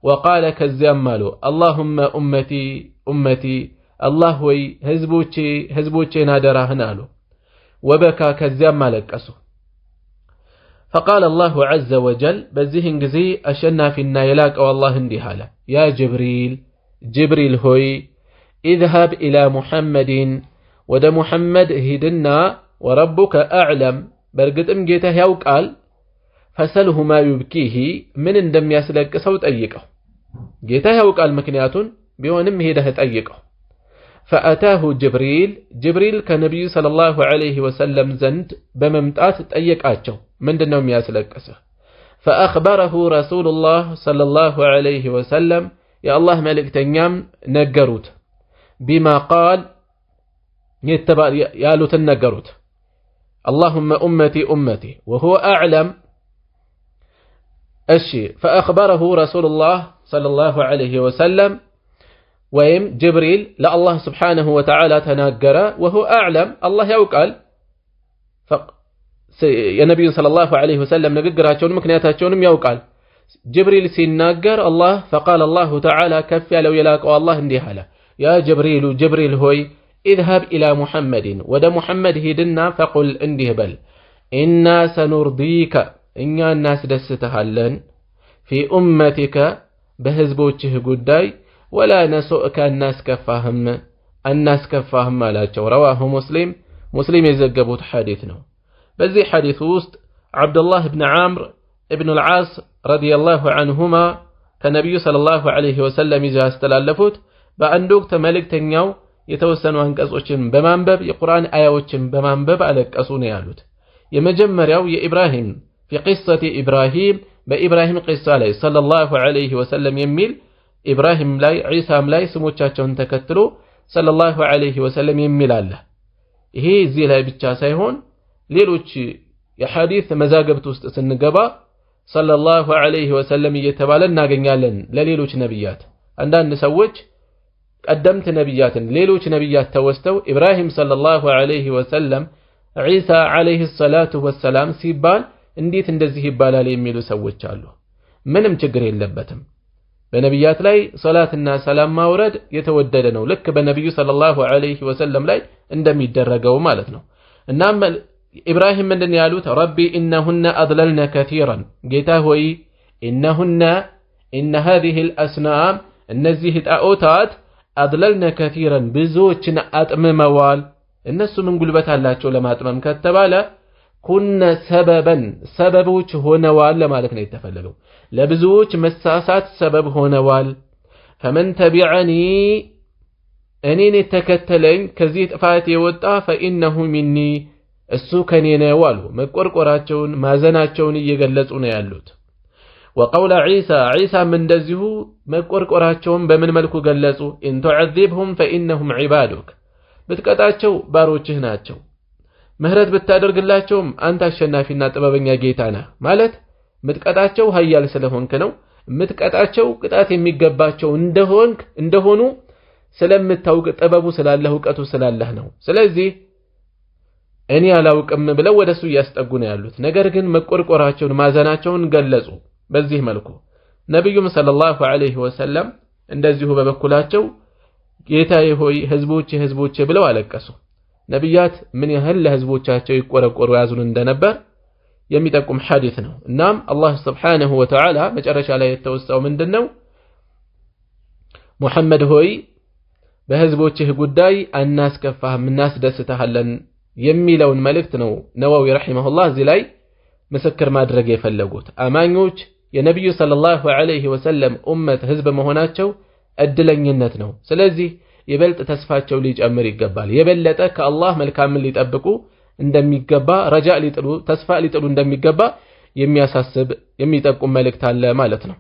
ወቃለ ከዚያም አሉ አላሁመ ኡመቲ አላህ ወይ ህዝቦቼን አደራህን አሉ። ወበካ ከዚያም አለቀሱ። فقال الله عز وجل بزهن جزي أشنا في النايلاك والله اندي هالا يا جبريل هوي اذهب إلى محمد ود محمد هدنا وربك أعلم برقد امجيته يوقال فسله ما يبكيه من اندم يسلك صوت أيكه جيته يوقال مكنياتون بيونم هيده تأيكه فأتاه جبريل كنبي صلى الله عليه وسلم زند بممتات تأيكاتشو من دنهم ياسلكسه فأخبره رسول الله صلى الله عليه وسلم يا الله ملك تنيام نقروت بما قال يتبع يالوت النقروت اللهم أمتي وهو أعلم الشيء فأخبره رسول الله صلى الله عليه وسلم ويم جبريل لا الله سبحانه وتعالى تناقر وهو أعلم الله يوقال يا نبي صلى الله عليه وسلم نقراتشون مكنياتاتشونم يوقال جبريل سيناقر الله فقال الله تعالى كفي لو يلاك والله انديها يا جبريل هوي اذهب إلى محمد ود محمد هدنا فقل انديه بل إنا سنرضيك إن الناس دستهلن في أمتك بهزبوتشه قداي ولا نسؤك الناس كفاهم مالاቸው رواه مسلم يزقبوت حديثنا بزي حديث وسط عبد الله بن عامر ابن العاص رضي الله عنهما كنبي صلى الله عليه وسلم إذا استلالفوت በአንድ ወቅት መልእክተኛው የተወሰኑ አንቀጾችን በማንበብ የቁርአን አያዎችን በማንበብ አለቀሱ ነው ያሉት። የመጀመሪያው የኢብራሂም في قصة إبراهيم በኢብራሂም ቂሳ ላይ ሰለላሁ ዐለይሂ ወሰለም የሚል ኢብራሂም ላይ ዒሳም ላይ ስሞቻቸውን ተከትሎ ሰለላሁ ዐለይሂ ወሰለም የሚል አለ። ይሄ እዚህ ላይ ብቻ ሳይሆን ሌሎች የሐዲስ መዛግብት ውስጥ ስንገባ ሰለላሁ ዐለይሂ ወሰለም እየተባለ እናገኛለን ለሌሎች ነብያት። አንዳንድ ሰዎች ቀደምት ነብያትን ሌሎች ነብያት ተወስተው ኢብራሂም ሰለላሁ ዐለይሂ ወሰለም ዒሳ ዐለይሂ ሰላቱ ወሰላም ሲባል እንዴት እንደዚህ ይባላል የሚሉ ሰዎች አሉ። ምንም ችግር የለበትም። በነብያት ላይ ሶላትና ሰላም ማውረድ የተወደደ ነው። ልክ በነብዩ ሰለላሁ ዐለይሂ ወሰለም ላይ እንደሚደረገው ማለት ነው። እናም ኢብራሂም ምንድን ያሉት ረቢ ኢነሁነ አድለልነ ከቲራን ጌታ ሆይ ኢነሁነ ኢነ هذه الأصنام እነዚህ ጣዖታት አድለልነ ከቲራን ብዙዎችን አጥምመዋል። እነሱ ምን ጉልበት አላቸው ለማጥመም ከተባለ ኩነ ሰበበን ሰበቦች ሆነዋል ለማለት ነው የተፈለገው። ለብዙዎች መሳሳት ሰበብ ሆነዋል። ፈመን ተቢዐኒ እኔን የተከተለኝ ከዚህ ጥፋት የወጣ ፈኢነሁ ሚኒ እሱ ከኔ ነው አሉ። መቆርቆራቸውን ማዘናቸውን እየገለጹ ነው ያሉት። ወቀውለ ዒሳም እንደዚሁ መቆርቆራቸውን በምን መልኩ ገለጹ? ኢን ቱዐዚብሁም ፈኢነሁም ዒባዱክ ብትቀጣቸው ባሮችህ ናቸው፣ ምህረት ብታደርግላቸውም አንተ አሸናፊና ጥበበኛ ጌታ ነህ። ማለት ምትቀጣቸው ኃያል ስለሆንክ ነው። ምትቀጣቸው ቅጣት የሚገባቸው እንደሆኑ ስለምታውቅ ጥበቡ ስላለህ ዕውቀቱ ስላለህ ነው። ስለዚህ እኔ አላውቅም ብለው ወደሱ እያስጠጉ ነው ያሉት። ነገር ግን መቆርቆራቸውን ማዘናቸውን ገለጹ በዚህ መልኩ። ነብዩም ሰለላሁ ዐለይሂ ወሰለም እንደዚሁ በበኩላቸው ጌታዬ ሆይ ህዝቦቼ ብለው አለቀሱ። ነብያት ምን ያህል ለህዝቦቻቸው ይቆረቆሩ ያዙን እንደነበር የሚጠቁም ሐዲስ ነው። እናም አላህ Subhanahu Wa Ta'ala መጨረሻ ላይ የተወሳው ምንድነው? ሙሐመድ ሆይ በህዝቦችህ ጉዳይ አናስከፋህም እናስደስተሃለን የሚለውን መልእክት ነው ነዋዊ ረሂመሁላህ እዚህ ላይ ምስክር ማድረግ የፈለጉት። አማኞች የነብዩ ሰለላሁ ዐለይሂ ወሰለም ኡመት ህዝብ መሆናቸው እድለኝነት ነው። ስለዚህ ይበልጥ ተስፋቸው ሊጨምር ይገባል። የበለጠ ከአላህ መልካምን ሊጠብቁ እንደሚገባ ረጃ ሊጥሉ ተስፋ ሊጥሉ እንደሚገባ የሚያሳስብ የሚጠቁም መልእክት አለ ማለት ነው።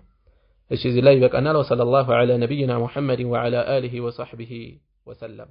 እሺ እዚህ ላይ በቀናል። ወሰለላሁ ዐላ ነቢይና ሙሐመድ ወዐላ አሊሂ ወሰህቢሂ ወሰለም።